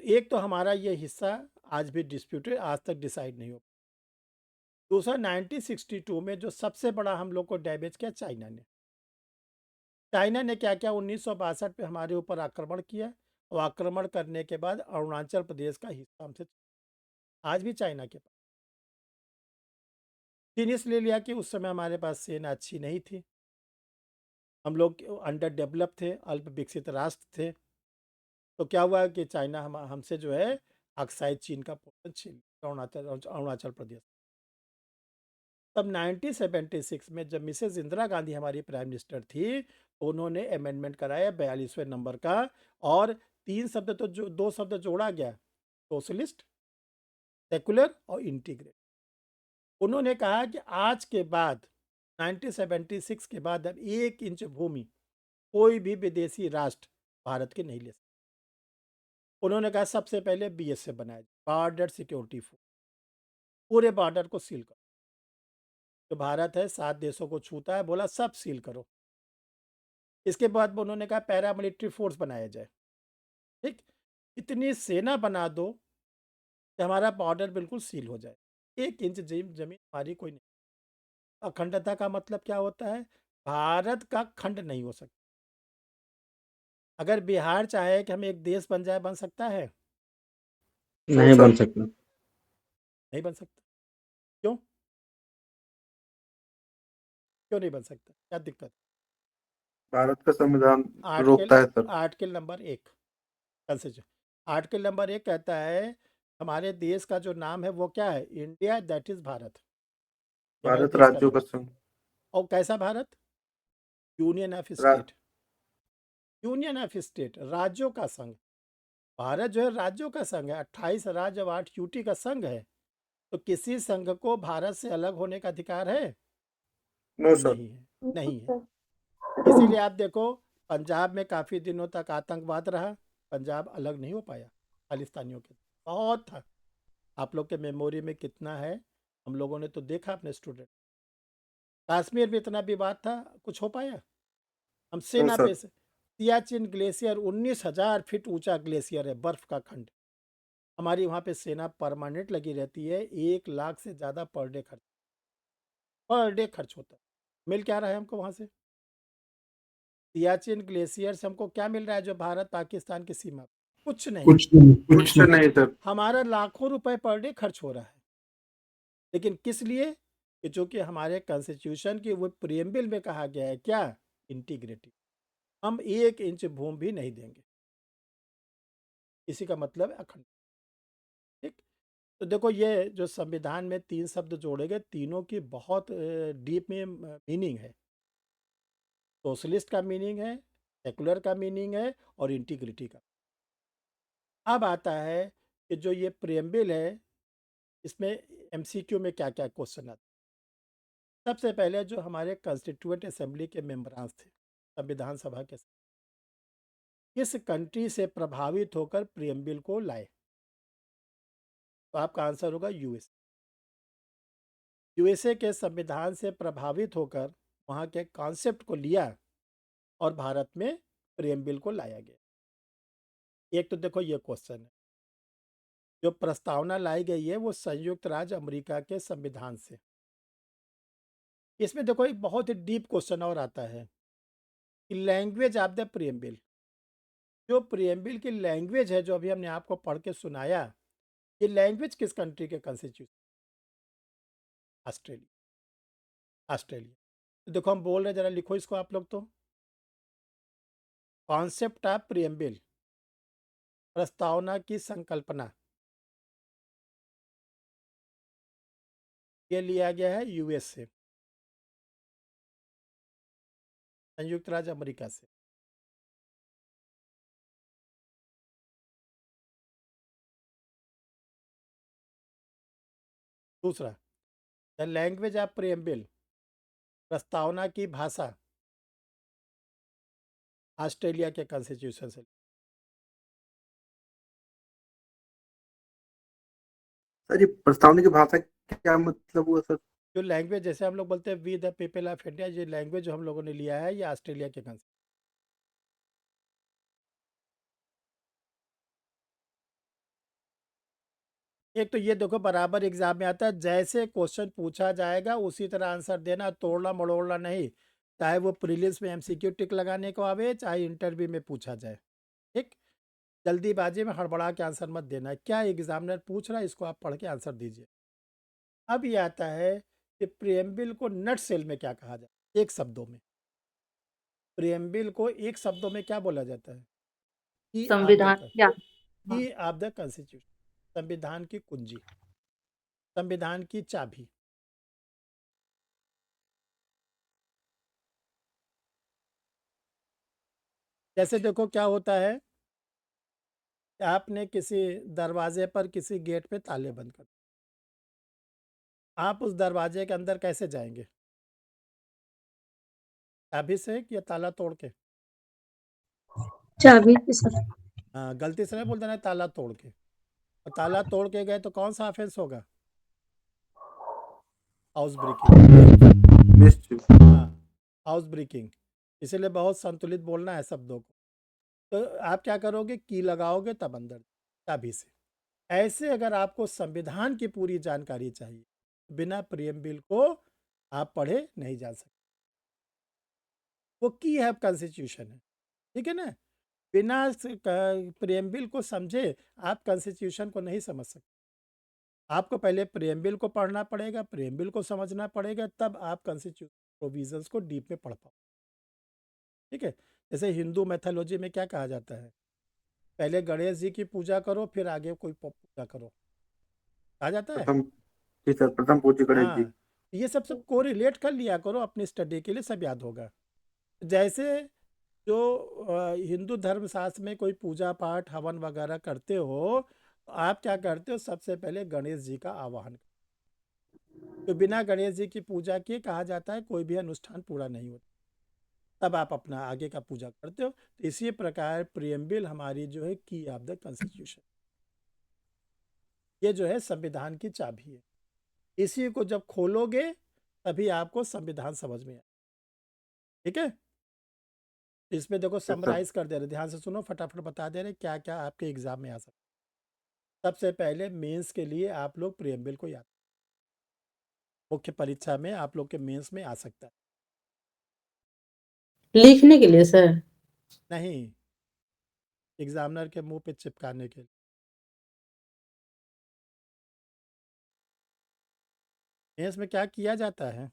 S1: एक तो हमारा ये हिस्सा आज भी डिस्प्यूटेड, आज तक डिसाइड नहीं हो। दूसरा 1962 में जो सबसे बड़ा हम लोग को डैमेज किया चाइना ने। चाइना ने क्या किया 1962 में हमारे ऊपर आक्रमण किया और आक्रमण करने के बाद अरुणाचल प्रदेश का हिस्सा हमसे आज भी चाइना के पास। चीन इसलिए लिया कि उस समय हमारे पास सेना अच्छी नहीं थी, हम लोग अंडर डेवलप थे, अल्प विकसित राष्ट्र थे। तो क्या हुआ कि चाइना हमसे जो है अक्साई चीन का पोर्शन छीन लिया, अरुणाचल प्रदेश। तब 1976 में जब मिसेस इंदिरा गांधी हमारी प्राइम मिनिस्टर थी तो उन्होंने अमेंडमेंट कराया 42वें नंबर का, और 3 शब्द तो जो 2 शब्द जोड़ा गया, सोशलिस्ट, सेकुलर और इंटीग्रेट। उन्होंने कहा कि आज के बाद 1976 के बाद अब 1 इंच भूमि कोई भी विदेशी राष्ट्र भारत के नहीं ले सकता। उन्होंने कहा सबसे पहले बीएसएफ बनाया, बॉर्डर सिक्योरिटी फोर्स, पूरे बॉर्डर को सील करो। जो भारत है 7 देशों को छूता है, बोला सब सील करो। इसके बाद उन्होंने कहा पैरामिलिट्री फोर्स बनाया जाए, ठीक, इतनी सेना बना दो कि हमारा बॉर्डर बिल्कुल सील हो जाए, 1 इंच जमीन हमारी कोई नहीं। अखंडता का मतलब क्या होता है? भारत का खंड नहीं हो सकता। अगर बिहार चाहे कि हम एक देश बन जाए, बन सकता है?
S10: नहीं बन सकता।
S1: नहीं बन सकता। क्यों? क्यों नहीं बन सकता? क्या दिक्कत?
S8: भारत का संविधान
S1: आर्टिकल
S8: रोकता है sir.
S1: Article number 1 constitution, article number 1 कहता है हमारे देश का जो नाम है वो क्या है? India, that is Bharat. ये हमारे
S8: भारत
S1: देश का
S8: राज्यों
S1: नाम।
S8: का संघ।
S1: और कैसा भारत? यूनियन ऑफ
S8: रा-
S1: स्टेट, यूनियन ऑफ स्टेट, राज्यों का संघ। भारत जो है राज्यों का संघ है, 28 राज्य और 8 यूटी का संघ है। तो किसी संघ को भारत से अलग होने का अधिकार है?
S8: No sir.
S1: नहीं है, नहीं है। इसीलिए आप देखो पंजाब में काफ़ी दिनों तक आतंकवाद रहा, पंजाब अलग नहीं हो पाया खालिस्तानियों के, बहुत था। आप लोग के मेमोरी में कितना है, हम लोगों ने तो देखा अपने स्टूडेंट। कश्मीर में इतना विवाद था, कुछ हो पाया? हम
S8: नो
S1: सेना पे
S8: सर।
S1: सियाचिन ग्लेशियर 19,000 फीट ऊंचा ग्लेशियर है, बर्फ का खंड। हमारी वहाँ पे सेना परमानेंट लगी रहती है, 1 लाख से ज़्यादा पर डे खर्च होता है। मिल क्या रहा है हमको वहाँ से? सियाचिन ग्लेशियर से हमको क्या मिल रहा है जो भारत पाकिस्तान की सीमा? कुछ नहीं।
S8: कुछ नहीं सर।
S1: हमारा लाखों रुपए पर डे खर्च हो रहा है, लेकिन किस लिए? कि जो कि हमारे कॉन्स्टिट्यूशन की वो प्रियम्बल में कहा गया है क्या? इंटीग्रिटी। हम 1 इंच भूमि भी नहीं देंगे, इसी का मतलब अखंड। ठीक, तो देखो ये जो संविधान में 3 शब्द जोड़े गए, तीनों की बहुत डीप में मीनिंग है। सोशलिस्ट का मीनिंग है, सेकुलर का मीनिंग है, और इंटीग्रिटी का। अब आता है कि जो ये प्रियम्बल है, इसमें एमसीक्यू में क्या क्या क्वेश्चन आते हैं। सबसे पहले जो हमारे कॉन्स्टिट्यूएंट असेंबली के मेंबरान्स थे, संविधान सभा के, किस कंट्री से प्रभावित होकर प्रियम्बल को लाए? तो आपका आंसर होगा यूएस। यूएसए के संविधान से प्रभावित होकर वहाँ के कॉन्सेप्ट को लिया और भारत में प्रियम्बल को लाया गया। एक तो देखो ये क्वेश्चन है, जो प्रस्तावना लाई गई है वो संयुक्त राज्य अमेरिका के संविधान से। इसमें देखो एक बहुत ही डीप क्वेश्चन और आता है कि लैंग्वेज ऑफ द प्रियम्बल, जो प्रियम्बल की लैंग्वेज है जो अभी हमने आपको पढ़ के सुनाया, ये लैंग्वेज किस कंट्री के कॉन्स्टिट्यूशन? ऑस्ट्रेलिया। ऑस्ट्रेलिया। तो देखो हम बोल रहे हैं, जरा लिखो इसको आप लोग। तो कॉन्सेप्ट ऑफ प्रियम्बल, प्रस्तावना की संकल्पना, ये लिया गया है यूएस से, संयुक्त राज्य अमेरिका से। दूसरा, द लैंग्वेज ऑफ प्रियम्बल, प्रस्तावना की भाषा, ऑस्ट्रेलिया के कॉन्स्टिट्यूशन से।
S8: सर ये प्रस्तावना की भाषा क्या मतलब हुआ सर?
S1: जो लैंग्वेज, जैसे हम लोग बोलते हैं we the people of India, ये लैंग्वेज जो हम लोगों ने लिया है ये ऑस्ट्रेलिया के कॉन्स्टिट्यूशन। एक तो ये देखो बराबर एग्जाम में आता है, जैसे क्वेश्चन पूछा जाएगा उसी तरह आंसर देना, तोड़ना मड़ोड़ना नहीं। चाहे वो प्रीलिम्स में एमसीक्यू टिक लगाने को आवे, चाहे इंटरव्यू में पूछा जाए। ठीक, जल्दीबाजी में हड़बड़ा के आंसर मत देना। क्या एग्जामिनर पूछ रहा है, इसको आप पढ़ के आंसर दीजिए। अब ये आता है कि प्रियम्बिल को नट सेल में क्या कहा जाए, एक शब्दों में। प्रियम्बिल को एक शब्दों में क्या बोला जाता है? की ऑफ द
S9: संविधान क्या?
S1: की ऑफ द कॉन्स्टिट्यूशन, संविधान की कुंजी, संविधान की चाबी। जैसे देखो क्या होता है, आपने किसी दरवाजे पर, किसी गेट पे ताले बंद कर, आप उस दरवाजे के अंदर कैसे जाएंगे? चाबी से या ताला तोड़ के?
S9: चाबी के सर।
S1: हाँ, गलती से नहीं बोल देना ताला तोड़ के। और ताला तोड़ के गए तो कौन सा ऑफेंस होगा? House breaking.
S8: मिस्chief।
S1: हाँ, हाउस ब्रेकिंग। इसीलिए बहुत संतुलित बोलना है शब्दों को। तो आप क्या करोगे, की लगाओगे तब अंदर चाबी से। ऐसे अगर आपको संविधान की पूरी जानकारी चाहिए, बिना प्रियम्बिल को आप पढ़े नहीं जा सकते। वो की है कॉन्स्टिट्यूशन है, ठीक है ना। बिना प्रियम्बिल को समझे आप कॉन्स्टिट्यूशन को नहीं समझ सकते। आपको पहले प्रियम्बिल को पढ़ना पड़ेगा, प्रियम्बिल को समझना पड़ेगा, तब आप कॉन्स्टिट्यूशन प्रोविजंस को डीप में पढ़ पाओ। ठीक है, जैसे हिंदू मैथोलॉजी में क्या कहा जाता है, पहले गणेश जी की पूजा करो फिर आगे कोई पूजा करो, कहा जाता है।
S8: प्रथम जी सर, प्रथम पूज्य गणेश जी।
S1: हाँ, ये सब को रिलेट कर लिया करो अपनी स्टडी के लिए, सब याद होगा। जैसे जो हिंदू धर्म शास्त्र में कोई पूजा पाठ हवन वगैरह करते हो, तो आप क्या करते हो, सबसे पहले गणेश जी का आवाहन। तो बिना गणेश जी की पूजा किए कहा जाता है कोई भी अनुष्ठान पूरा नहीं होता, तब आप अपना आगे का पूजा करते हो। तो इसी प्रकार प्रियम्बिल हमारी जो है की ऑफ द कॉन्स्टिट्यूशन, ये जो है संविधान की चाबी है। इसी को जब खोलोगे तभी आपको संविधान समझ में आए। ठीक है, तो इसमें देखो
S8: सर।
S1: समराइज कर दे रहे, ध्यान से सुनो, फटाफट बता दे रहे क्या क्या आपके एग्जाम में आ सकता है। सबसे पहले मेंस के लिए आप लोग प्रियम्बिल को याद, मुख्य परीक्षा में आप लोग के मेंस में आ सकता है।
S9: लिखने के लिए सर?
S1: नहीं, एग्जामिनर के मुंह पे चिपकाने के लिए। मेंस में क्या किया जाता है,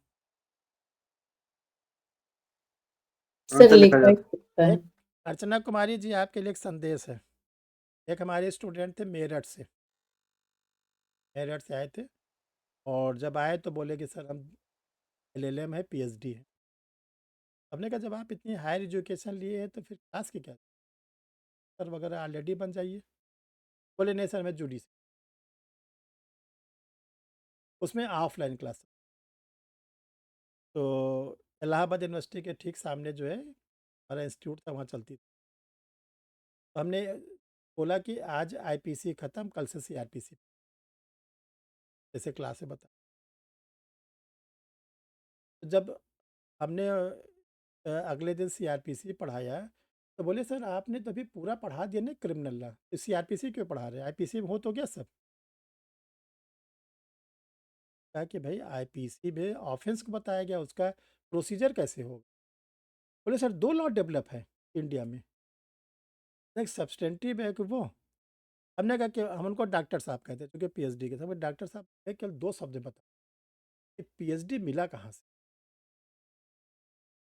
S9: सर
S8: आंसर लिखा
S9: लिखा ही
S8: जाता
S9: सकता है।
S1: एक अर्चना कुमारी जी आपके लिए एक संदेश है। एक हमारे स्टूडेंट थे मेरठ से, मेरठ से आए थे, और जब आए तो बोले कि सर हम LLM है, PhD है। हमने कहा जब आप इतनी हायर एजुकेशन लिए हैं तो फिर क्लास की क्या, सर वगैरह ऑलरेडी बन जाइए। बोले नहीं सर मैं जुडिशरी, उसमें ऑफलाइन क्लास। तो इलाहाबाद यूनिवर्सिटी के ठीक सामने जो है हमारा इंस्टीट्यूट था, वहाँ चलती थी। तो हमने बोला कि आज IPC ख़त्म, कल से CRPC जैसे क्लास है बता। तो जब हमने अगले दिन CRPC पढ़ाया, तो बोले सर आपने तो अभी पूरा पढ़ा दिया ना क्रिमिनल लॉ, तो CRPC क्यों पढ़ा रहे हैं, IPC में हो तो गया सब। कहा कि भाई IPC में ऑफेंस को बताया गया, उसका प्रोसीजर कैसे होगा। बोले सर 2 लॉ डेवलप है इंडिया में, एक सब्सटेंटिव है कि वो। हमने कहा कि हम उनको डॉक्टर साहब कहते हैं क्योंकि PhD के थे। बोले डॉक्टर साहब केवल 2 शब्द बता कि PhD मिला कहाँ से।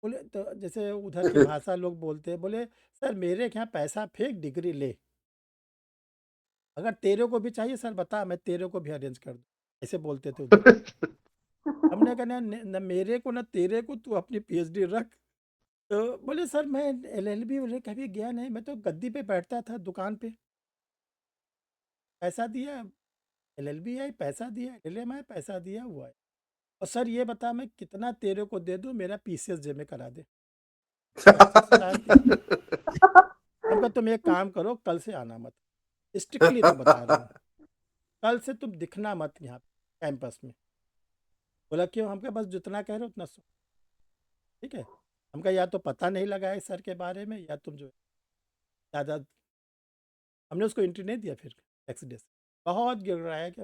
S1: बोले तो जैसे उधर की भाषा लोग बोलते हैं, बोले सर मेरे यहाँ पैसा फेंक डिग्री ले, अगर तेरे को भी चाहिए सर बता, मैं तेरे को भी अरेंज कर दूँ, ऐसे बोलते थे उधर। हमने कहा ना न मेरे को ना तेरे को, तू अपनी PhD रख। तो बोले सर मैं LLB कभी गया नहीं, मैं तो गद्दी पे बैठता था दुकान पे, पैसा दिया LLB आई, पैसा दिया LLM आई, पैसा दिया हुआ है। और सर ये बता मैं कितना तेरे को दे दूं, मेरा PCS जेब में करा दे। अच्छा सर हम कहा तुम एक काम करो, कल से आना मत, स्ट्रिक्टली तो बता रहा हूँ, कल से तुम दिखना मत यहाँ कैंपस में। बोला क्यों, हम कहा बस जितना कह रहे हो उतना सुन। ठीक है, हम कहा या तो पता नहीं लगा है सर के बारे में, या तुम जो है ज़्यादा। हमने उसको एंट्री नहीं दिया फिर नेक्स्ट डे से, बहुत गिर रहा है कि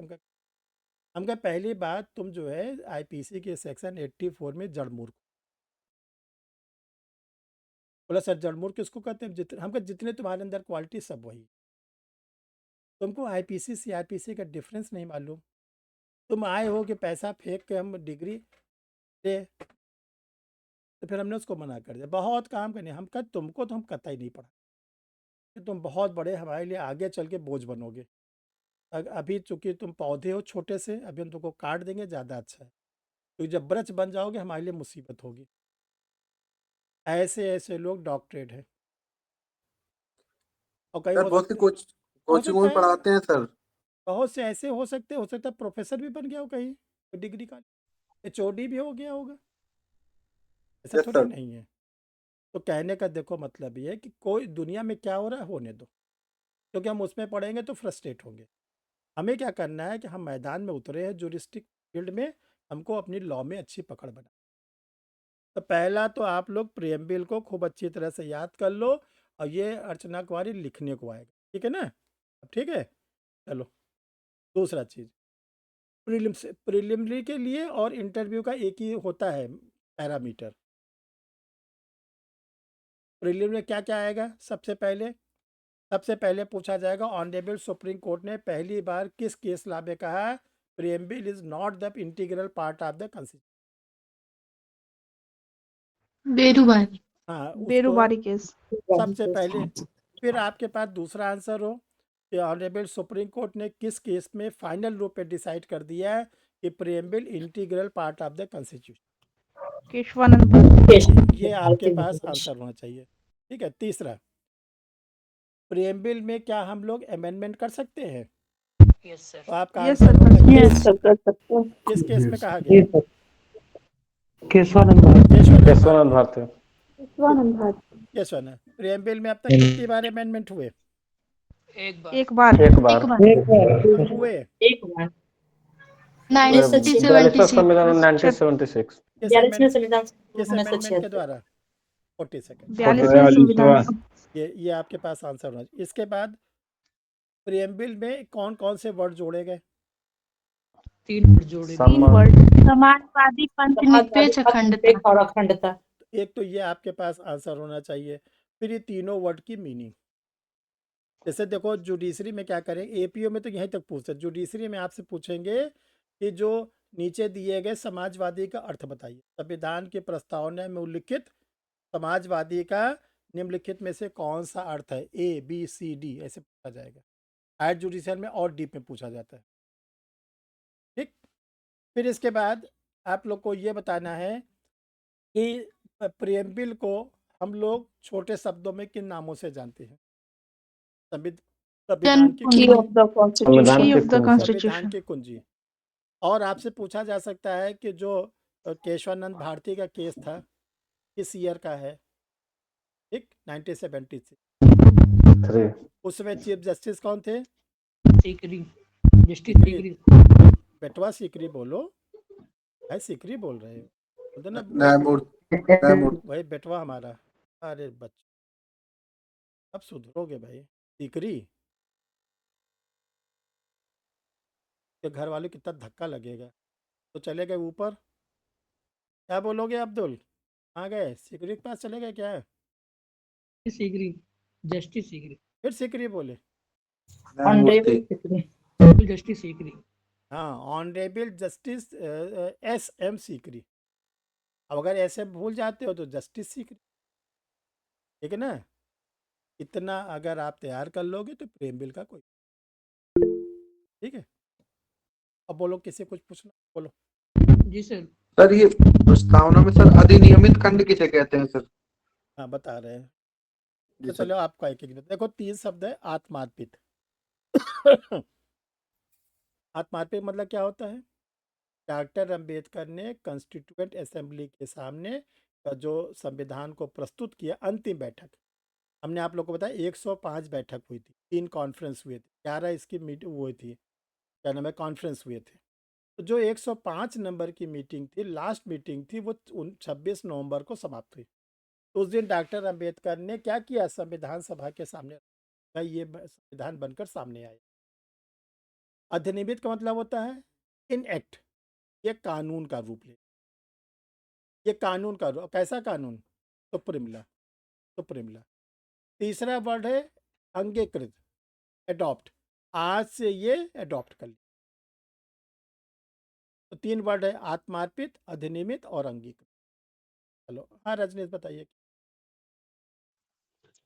S1: हम कहा पहली बात तुम जो है IPC के सेक्शन 84 में जड़ मूर्ख, बोला सर जड़मूर किसको कहते हैं? हमको जितने तुम्हारे अंदर क्वालिटी सब वही। तुमको आईपीसी सीआरपीसी का डिफरेंस नहीं मालूम। तुम आए हो कि पैसा फेंक के हम डिग्री दे, तो फिर हमने उसको मना कर दिया। बहुत काम करने हम कर, तुमको तो हम कतई नहीं पढ़ा कि तुम बहुत बड़े हमारे लिए आगे चल के बोझ बनोगे। अभी चूंकि तुम पौधे हो छोटे से, अभी हम तुमको काट देंगे, ज़्यादा अच्छा है, क्योंकि जब वृक्ष बन जाओगे हमारे लिए मुसीबत होगी। ऐसे ऐसे लोग डॉक्टरेट हैं, और कई
S8: सर
S1: हो
S8: बहुत सी
S1: सकते हो
S8: कोचिंगों
S1: सकता
S8: में
S1: है
S8: पढ़ाते हैं सर।
S1: बहुत से ऐसे हो सकता है प्रोफेसर भी बन गया हो कहीं डिग्री का, एचओडी भी हो गया होगा, ऐसा
S8: यस
S1: थोड़ी
S8: सर।
S1: नहीं है। तो कहने का देखो मतलब ये है कि कोई दुनिया में क्या हो रहा है होने दो, क्योंकि हम उसमें पढ़ेंगे तो फ्रस्ट्रेट होंगे। हमें क्या करना है कि हम मैदान में उतरे हैं जूरिस्टिक फील्ड में, हमको अपनी लॉ में अच्छी पकड़ बना। तो पहला तो आप लोग प्रियम्बिल को खूब अच्छी तरह से याद कर लो, और ये अर्चना कुमारी लिखने को आएगा, ठीक है ना? अब ठीक है, चलो दूसरा चीज़, प्रिलिमिनरी के लिए और इंटरव्यू का एक ही होता है पैरामीटर। प्रीलिम में क्या क्या आएगा? सबसे पहले पूछा जाएगा ऑनरेबल सुप्रीम कोर्ट ने पहली बार किस केस लॉ में कहा preamble is not the integral part of the constitution.
S11: Berubari.
S1: हाँ, उसको
S7: बेरुबारी केस।
S1: सबसे पहले। फिर आपके पास दूसरा आंसर हो कि ऑनरेबल सुप्रीम कोर्ट ने किस केस में फाइनल रूप पे डिसाइड कर दिया है कि preamble integral part of the constitution.
S7: Kesavananda.
S1: ये आपके पास आंसर होना चाहिए, ठीक है। तीसरा, प्रीएम्बल में क्या हम लोग अमेंडमेंट कर सकते हैं?
S3: Yes sir.
S1: तो आपका
S7: यस
S1: आंसर
S7: सर,
S1: होगा
S7: यस
S1: yes।
S5: सर कर सकते हैं।
S1: किस केस में कहा गया?
S5: केशवानंद भारती।
S10: केशवानंद भारती।
S2: केशवानंद भारती।
S1: केशवानंद। प्रीएम्बल में अब तक कितनी बार अमेंडमेंट हुए?
S3: एक बार।
S7: एक बार।
S10: एक बार।
S1: हुए
S9: एक बार।
S10: 42वां
S11: 1976
S10: संविधान 1976।
S1: किस अमेंडमेंट के द्वारा? 42
S7: 42वां संविधान।
S1: ये आपके पास आंसर होना चाहिए। इसके बाद प्रीएम्बल में कौन कौन से वर्ड जोड़े गए?
S3: 3 वर्ड जोड़े गए।
S7: तीन वर्ड।
S11: समाजवादी पंथ निरपेक्ष अखंडता।
S9: और अखंडता।
S1: एक तो ये आपके पास आंसर होना चाहिए। फिर ये तीनों वर्ड की मीनिंग, जैसे देखो जुडिशरी में क्या करें, एपीओ में तो यहीं तक पूछते हैं, जुडिशरी में आपसे पूछेंगे कि जो नीचे दिए गए समाजवादी का अर्थ बताइए। संविधान की प्रस्तावना में उल्लिखित समाजवादी का निम्नलिखित में से कौन सा अर्थ है? ए बी सी डी ऐसे पूछा जाएगा। हायर जुडिशियल में और डीप में पूछा जाता है, ठीक। फिर इसके बाद आप लोग को ये बताना है कि प्रियम्बल को हम लोग छोटे शब्दों में किन नामों से जानते हैं? संविधान की
S7: Key of the
S10: संविधान
S7: Key
S10: की
S7: of the
S10: कुंजी।
S1: संविधान
S7: Constitution.
S1: की कुंजी। और आपसे पूछा जा सकता है कि जो केशवानंद भारती का केस था किस ईयर का है? ठीक, 1973। उसमें चीफ जस्टिस कौन थे?
S3: सीकरी। जस्टिस सीकरी।
S1: बेटवा सीकरी बोलो, भाई सीकरी बोल रहे हो, बोलते ना
S8: न्यायमूर्ति
S1: भाई बेटवा हमारा। अरे बच्चे अब सुधरोगे भाई। सीकरी के घर वाले कितना धक्का लगेगा। तो चले गए ऊपर, क्या बोलोगे अब्दुल? कहाँ गए? सीकरी के पास चले गए क्या?
S3: सीकरी। जस्टिस सीकरी।
S1: फिर सीकरी बोले।
S3: जस्टिस सीकरी।
S1: हाँ, honourable justice S M Sikri. अब अगर ऐसे भूल जाते हो तो जस्टिस सीकरी, ठीक है ना? इतना अगर आप तैयार कर लोगे तो प्रेमबिल का कोई, ठीक है। अब बोलो, किसी कुछ पूछना बोलो।
S3: जी सर।
S8: सर ये प्रस्तावना में सर अधिनियमित खंड किसे कहते हैं सर?
S1: हाँ बता रहे हैं,
S8: जी
S1: तो
S8: सर।
S1: चलो आपको एक एक देखो। 3 शब्द है आत्मार्पित। आत्मार्पित मतलब क्या होता है? डॉक्टर अंबेडकर ने कॉन्स्टिट्यूएंट असेंबली के सामने जो संविधान को प्रस्तुत किया, अंतिम बैठक, हमने आप लोग को बताया 105 बैठक हुई थी, 3 कॉन्फ्रेंस हुए थे, 11 इसकी मीटिंग हुई थी, क्या नाम है, कॉन्फ्रेंस हुए थे। तो जो 105 नंबर की मीटिंग थी, लास्ट मीटिंग थी, वो 26 नवंबर को समाप्त हुई। तो उस दिन डॉक्टर अंबेडकर ने क्या किया? संविधान सभा के सामने ये संविधान बनकर सामने आया। अधिनियमित का मतलब होता है इन एक्ट, ये कानून का रूप ले, ये कानून का रूप। कैसा कानून? Supreme law. Supreme law. तीसरा वर्ड है अंगीकृत, एडॉप्ट, आज से ये एडॉप्ट कर लिया। तो 3 वर्ड है, आत्मार्पित, अधिनियमित और अंगीकृत। चलो हाँ रजनीश बताइए।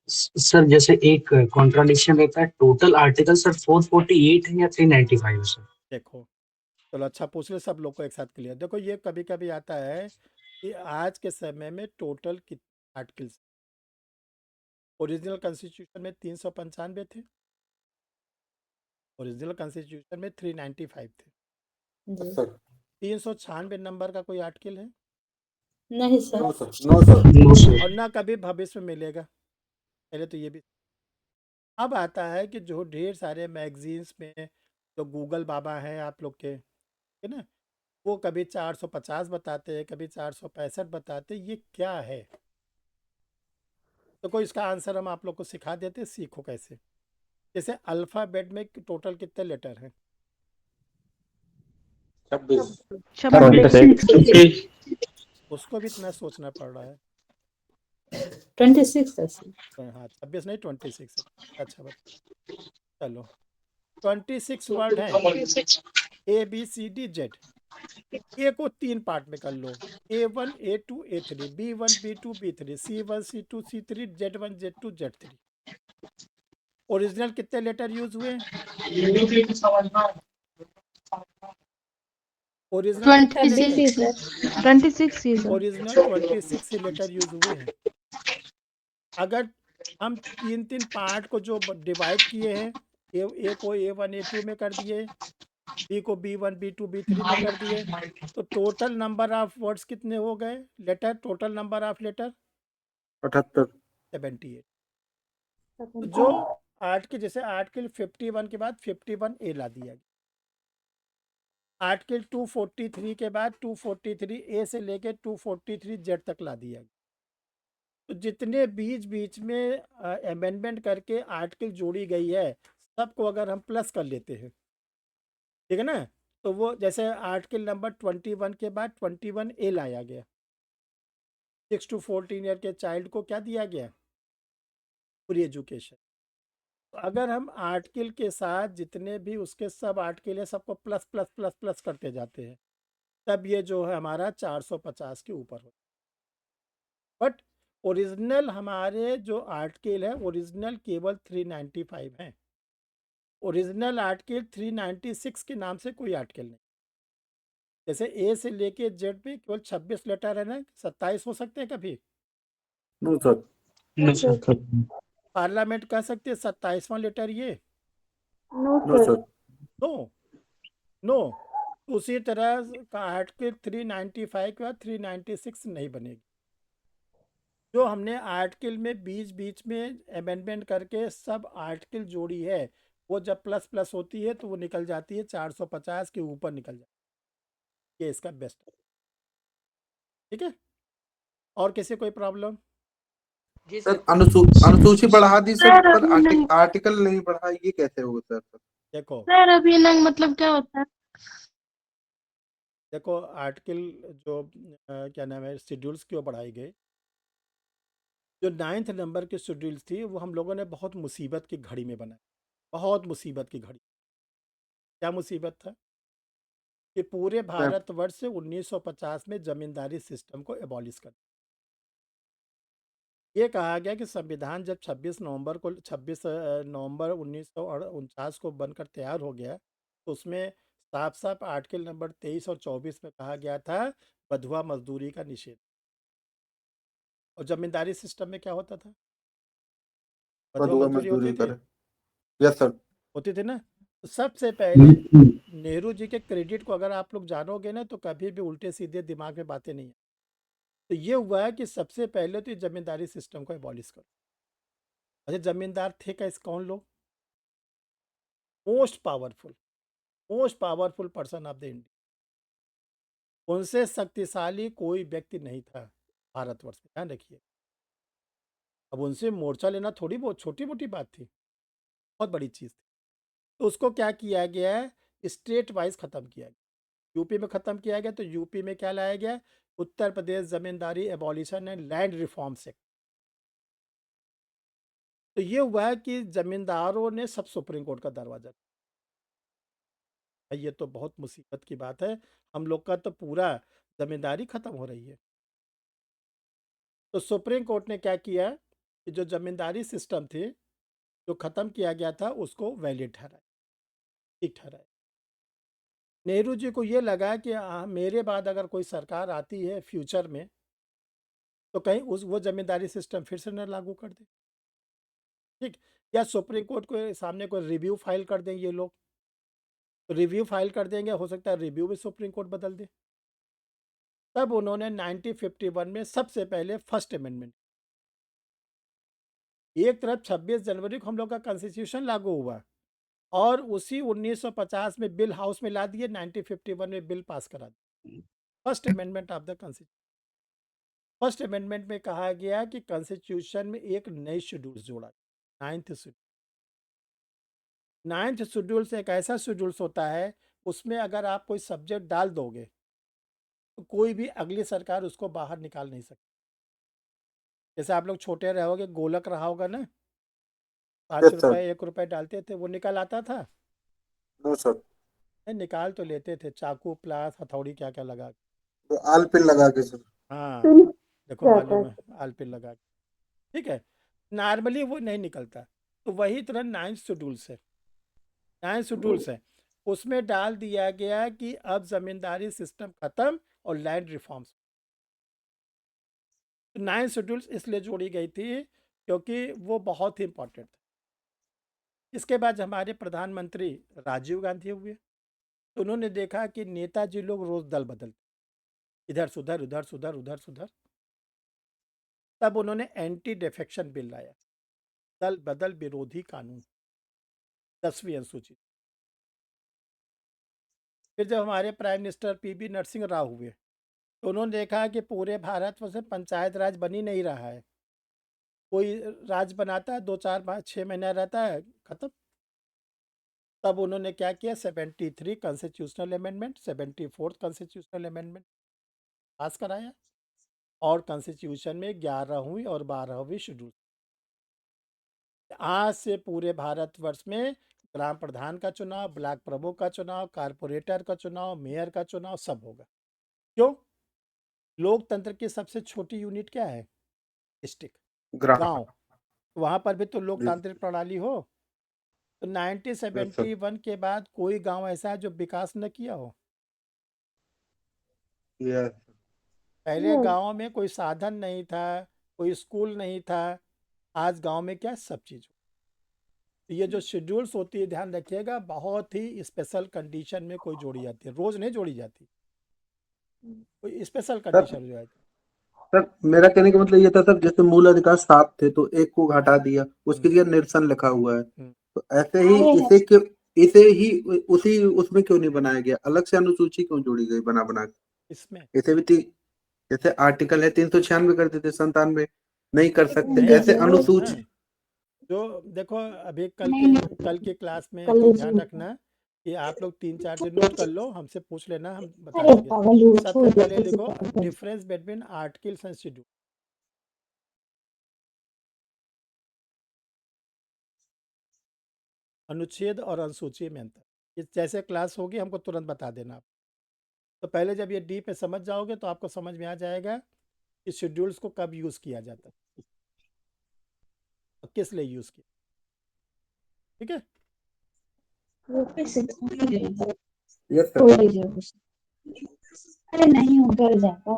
S5: सर जैसे एक कॉन्ट्राडिक्शन रहता है, टोटल आर्टिकल सर 448 है या 395 है सर?
S1: देखो चलो अच्छा पूछ ले, सब लोग को एक साथ क्लियर। देखो ये कभी कभी आता है कि आज के समय में टोटल कितने आर्टिकल्स, ओरिजिनल कॉन्स्टिट्यूशन में 395 थे, ओरिजिनल कॉन्स्टिट्यूशन में 395 थे।
S8: सर
S1: 396 नंबर का कोई आर्टिकल है?
S9: नहीं sir.
S8: No sir, no sir.
S5: No sir.
S1: और ना कभी भविष्य में मिलेगा। पहले तो ये भी। अब आता है कि जो ढेर सारे मैगजीन्स में जो गूगल बाबा हैं आप लोग के, है ना, वो कभी 450 बताते हैं, कभी 465 बताते हैं, ये क्या है? तो कोई इसका आंसर हम आप लोग को सिखा देते, सीखो कैसे। जैसे अल्फ़ाबेट में टोटल कितने लेटर हैं?
S10: 26।
S1: उसको भी इतना सोचना पड़ रहा है।
S9: 26 है सर।
S1: हाँ 26 नहीं 26 है। अच्छा बता, चलो 26 वर्ड हैं, ABCDZ। ए को 3 पार्ट में कर लो, A1 A2 A3, B1 B2 B3, C1 C2 C3, Z1 Z2 Z3। Original कितने लेटर यूज हुए? ओरिजिनल कितने
S11: 26
S1: लेटर?
S6: सर।
S11: 26 ही सर।
S1: ओरिजिनल 26 लेटर यूज हुए हैं। अगर हम 3 पार्ट को जो डिवाइड किए हैं, ए को A1 A2 में कर दिए, बी को B1 B2 B3 में कर दिए, तो टोटल नंबर ऑफ वर्ड्स कितने हो गए? Letter, total number of letter
S8: 78।
S1: 78। तो जो आर्टिकल, जैसे आर्टिकल 51 के बाद 51A ला दिया गया, आर्टिकल 243 के बाद 243A से लेके 243Z तक ला दिया गया। तो जितने बीच बीच में अमेंडमेंट करके आर्टिकल जोड़ी गई है, सबको अगर हम प्लस कर लेते हैं, ठीक है ना, तो वो जैसे आर्टिकल नंबर 21 के बाद 21A लाया गया। 6 to 14 ईयर के चाइल्ड को क्या दिया गया? Free education. तो अगर हम आर्टिकल के साथ जितने भी उसके सब आर्टिकल है, सबको प्लस प्लस प्लस प्लस करते जाते हैं, तब ये जो है हमारा 450 के ऊपर हो। बट ओरिजिनल हमारे जो आर्टिकल है, ओरिजिनल केवल 395 हैं। ओरिजिनल आर्टिकल 396 के नाम से कोई आर्टिकल नहीं। जैसे ए से लेके जेड में केवल 26 लेटर है ना, 27 हो सकते हैं कभी?
S8: No sir.
S5: No sir.
S1: Parliament कह सकते हैं 27वां लेटर ये?
S6: No
S8: no
S6: sir.
S8: Sir.
S1: No no. उसी तरह का आर्टिकल 395 के बाद 396 नहीं बनेगी। जो हमने आर्टिकल में बीच बीच में अमेंडमेंट करके सब आर्टिकल जोड़ी है, वो जब प्लस प्लस होती है तो वो निकल जाती है 450 के ऊपर निकल जाती है। ये इसका बेस्ट है। ठीक है, और किसी कोई प्रॉब्लम?
S3: जी
S8: सर
S3: सर।
S8: अनुसूची बढ़ा दी सर,
S11: सर
S8: पर
S11: अभी नहीं,
S8: आर्टिकल नहीं बढ़ा, ये कैसे होगा सर?
S1: देखो
S11: सर अभी नहीं मतलब क्या होता है?
S1: देखो आर्टिकल जो क्या नाम है, शेड्यूल्स क्यों बढ़ाई गई? जो 9th नंबर की शेड्यूल्स थी, वो हम लोगों ने बहुत मुसीबत की घड़ी में बनाई। बहुत मुसीबत की घड़ी। क्या मुसीबत था? कि पूरे भारतवर्ष से 1950 में जमींदारी सिस्टम को एबॉलिश कर, ये कहा गया कि संविधान जब 26 नवंबर 1949 को बनकर तैयार हो गया, तो उसमें साफ साफ आर्टिकल नंबर 23 और 24 में कहा गया था बंधुआ मजदूरी का निषेध। और जमींदारी सिस्टम में क्या होता था? बंधुआ
S8: बंधुआ
S1: मजदूरी
S8: मजदूरी
S1: होती थी,
S8: करे। Yes sir.
S1: होती थी ना। तो सबसे पहले नेहरू जी के क्रेडिट को अगर आप लोग जानोगे ना, तो कभी भी उल्टे सीधे दिमाग में बातें नहीं है। तो ये हुआ है कि सबसे पहले तो ये जमींदारी सिस्टम को एबॉलिश करो। अच्छा जमींदार थे कैसे, कौन लोग? Most powerful person of the India. उनसे शक्तिशाली कोई व्यक्ति नहीं था भारतवर्ष में, ध्यान रखिए। अब उनसे मोर्चा लेना थोड़ी बहुत छोटी मोटी बात थी, बहुत बड़ी चीज़ थी। तो उसको क्या किया गया है, स्टेट वाइज ख़त्म किया गया। यूपी में ख़त्म किया गया, तो यूपी में क्या लाया गया? Uttar Pradesh Zamindari abolition and land reforms act. तो ये हुआ है कि जमींदारों ने सब सुप्रीम कोर्ट का दरवाजा, ये तो बहुत मुसीबत की बात है। हम लोग का तो पूरा जमींदारी खत्म हो रही है। तो सुप्रीम कोर्ट ने क्या किया कि जो जमींदारी सिस्टम थी जो खत्म किया गया था उसको वैलिड ठहराया, ठीक ठहराया। नेहरू जी को ये लगा कि मेरे बाद अगर कोई सरकार आती है फ्यूचर में तो कहीं वो जमींदारी सिस्टम फिर से न लागू कर दे, ठीक। या सुप्रीम कोर्ट के सामने कोई रिव्यू फाइल कर दें ये लोग, तो रिव्यू फाइल कर देंगे, हो सकता है रिव्यू भी सुप्रीम कोर्ट बदल दे। तब उन्होंने 1951 में सबसे पहले फर्स्ट अमेंडमेंट, एक तरफ 26 जनवरी को हम लोग का कॉन्स्टिट्यूशन लागू हुआ और उसी 1950 में बिल हाउस में ला दिए, 1951 में बिल पास करा दिया, first amendment of the constitution. First amendment में कहा गया कि कॉन्स्टिट्यूशन में एक नई शेड्यूल जोड़ा, नाइन्थ शेड्यूल। नाइन्थ शेड्यूल से एक ऐसा शेड्यूल होता है उसमें अगर आप कोई सब्जेक्ट डाल दोगे तो कोई भी अगली सरकार उसको बाहर निकाल नहीं सकती। जैसे आप लोग छोटे रहोगे, गोलक रहा होगा ना, 5
S8: यस सर।
S1: रुपए 1 रुपए डालते थे, वो निकल आता था?
S8: नो सर,
S1: नहीं, निकाल तो लेते थे, चाकू प्लास हथौड़ी क्या क्या लगा के।
S8: तो आल पिन लगा के सर।
S1: हाँ,
S2: सुन
S1: देखो
S2: क्या
S1: मालूम
S2: था?
S1: है, आलपिन लगा के, ठीक है। नॉर्मली वो नहीं निकलता, तो वही तरह नाइन्थ शेड्यूल से उसमें डाल दिया गया कि अब जमींदारी सिस्टम खत्म और लैंड रिफॉर्म्स। तो नाइन्थ शेड्यूल इसलिए जोड़ी गई थी क्योंकि वो बहुत ही इंपॉर्टेंट था। इसके बाद हमारे प्रधानमंत्री राजीव गांधी हुए, तो उन्होंने देखा कि नेताजी लोग रोज दल बदलते, इधर सुधर उधर सुधर उधर सुधर। तब उन्होंने एंटी डिफेक्शन बिल लाया, दल बदल विरोधी कानून, 10वीं अनुसूची। फिर जब हमारे prime minister PV Narasimha Rao हुए तो उन्होंने देखा कि पूरे भारत में से पंचायत राज बन ही नहीं रहा है, कोई राज बनाता है 2-4-5-6 महीना रहता है, खत्म। तब उन्होंने क्या किया, 73 कॉन्स्टिट्यूशनल अमेंडमेंट, 74 कॉन्स्टिट्यूशनल अमेंडमेंट पास कराया और कॉन्स्टिट्यूशन में 11वीं और 12वीं शेड्यूल। आज से पूरे भारतवर्ष में ग्राम प्रधान का चुनाव, ब्लॉक प्रमुख का चुनाव, कारपोरेटर का चुनाव, मेयर का चुनाव सब होगा। क्यों? लोकतंत्र की सबसे छोटी यूनिट क्या है? डिस्ट्रिक्ट, गांव। वहां पर भी तो लोकतांत्रिक प्रणाली हो। तो 1971 के बाद कोई गांव ऐसा है जो विकास न किया हो? पहले गांव में कोई साधन नहीं था, कोई स्कूल नहीं था, आज गांव में क्या सब चीज हो। तो ये जो शेड्यूल्स होती है, ध्यान रखिएगा, बहुत ही स्पेशल कंडीशन में कोई जोड़ी जाती है, रोज नहीं जोड़ी जाती, कोई स्पेशल कंडीशन हो जाती है।
S8: सर मेरा कहने का मतलब ये था सर, जैसे मूल अधिकार 7 थे तो एक को घटा दिया, उसके लिए निरसन लिखा हुआ है, तो ऐसे ही इसे ही उसी उसमें क्यों नहीं बनाया गया, अलग से अनुसूची क्यों जोड़ी गई बना बना के?
S1: इसमें
S8: इसे भी जैसे आर्टिकल है 396 कर देते, 97 नहीं कर सकते,
S1: नहीं
S8: ऐसे
S1: कर
S8: अनुसूची।
S1: सकते। जो देखो अभी कल की क्लास में
S2: कल
S1: तो ध्यान रखना कि आप लोग 3-4 दिन नोट कर लो, हमसे पूछ लेना, हम बता देंगे। सबसे पहले लिखो difference between articles and schedule. अनुच्छेद और अनुसूची में अंतर, ये जैसे क्लास होगी हमको तुरंत बता देना आप। तो पहले जब ये डीप में समझ जाओगे तो आपको समझ में आ जाएगा कि शेड्यूल्स को कब यूज किया जाता है और किस लिए यूज किया, ठीक है।
S8: Yes sir.
S2: अरे नहीं उधर जाता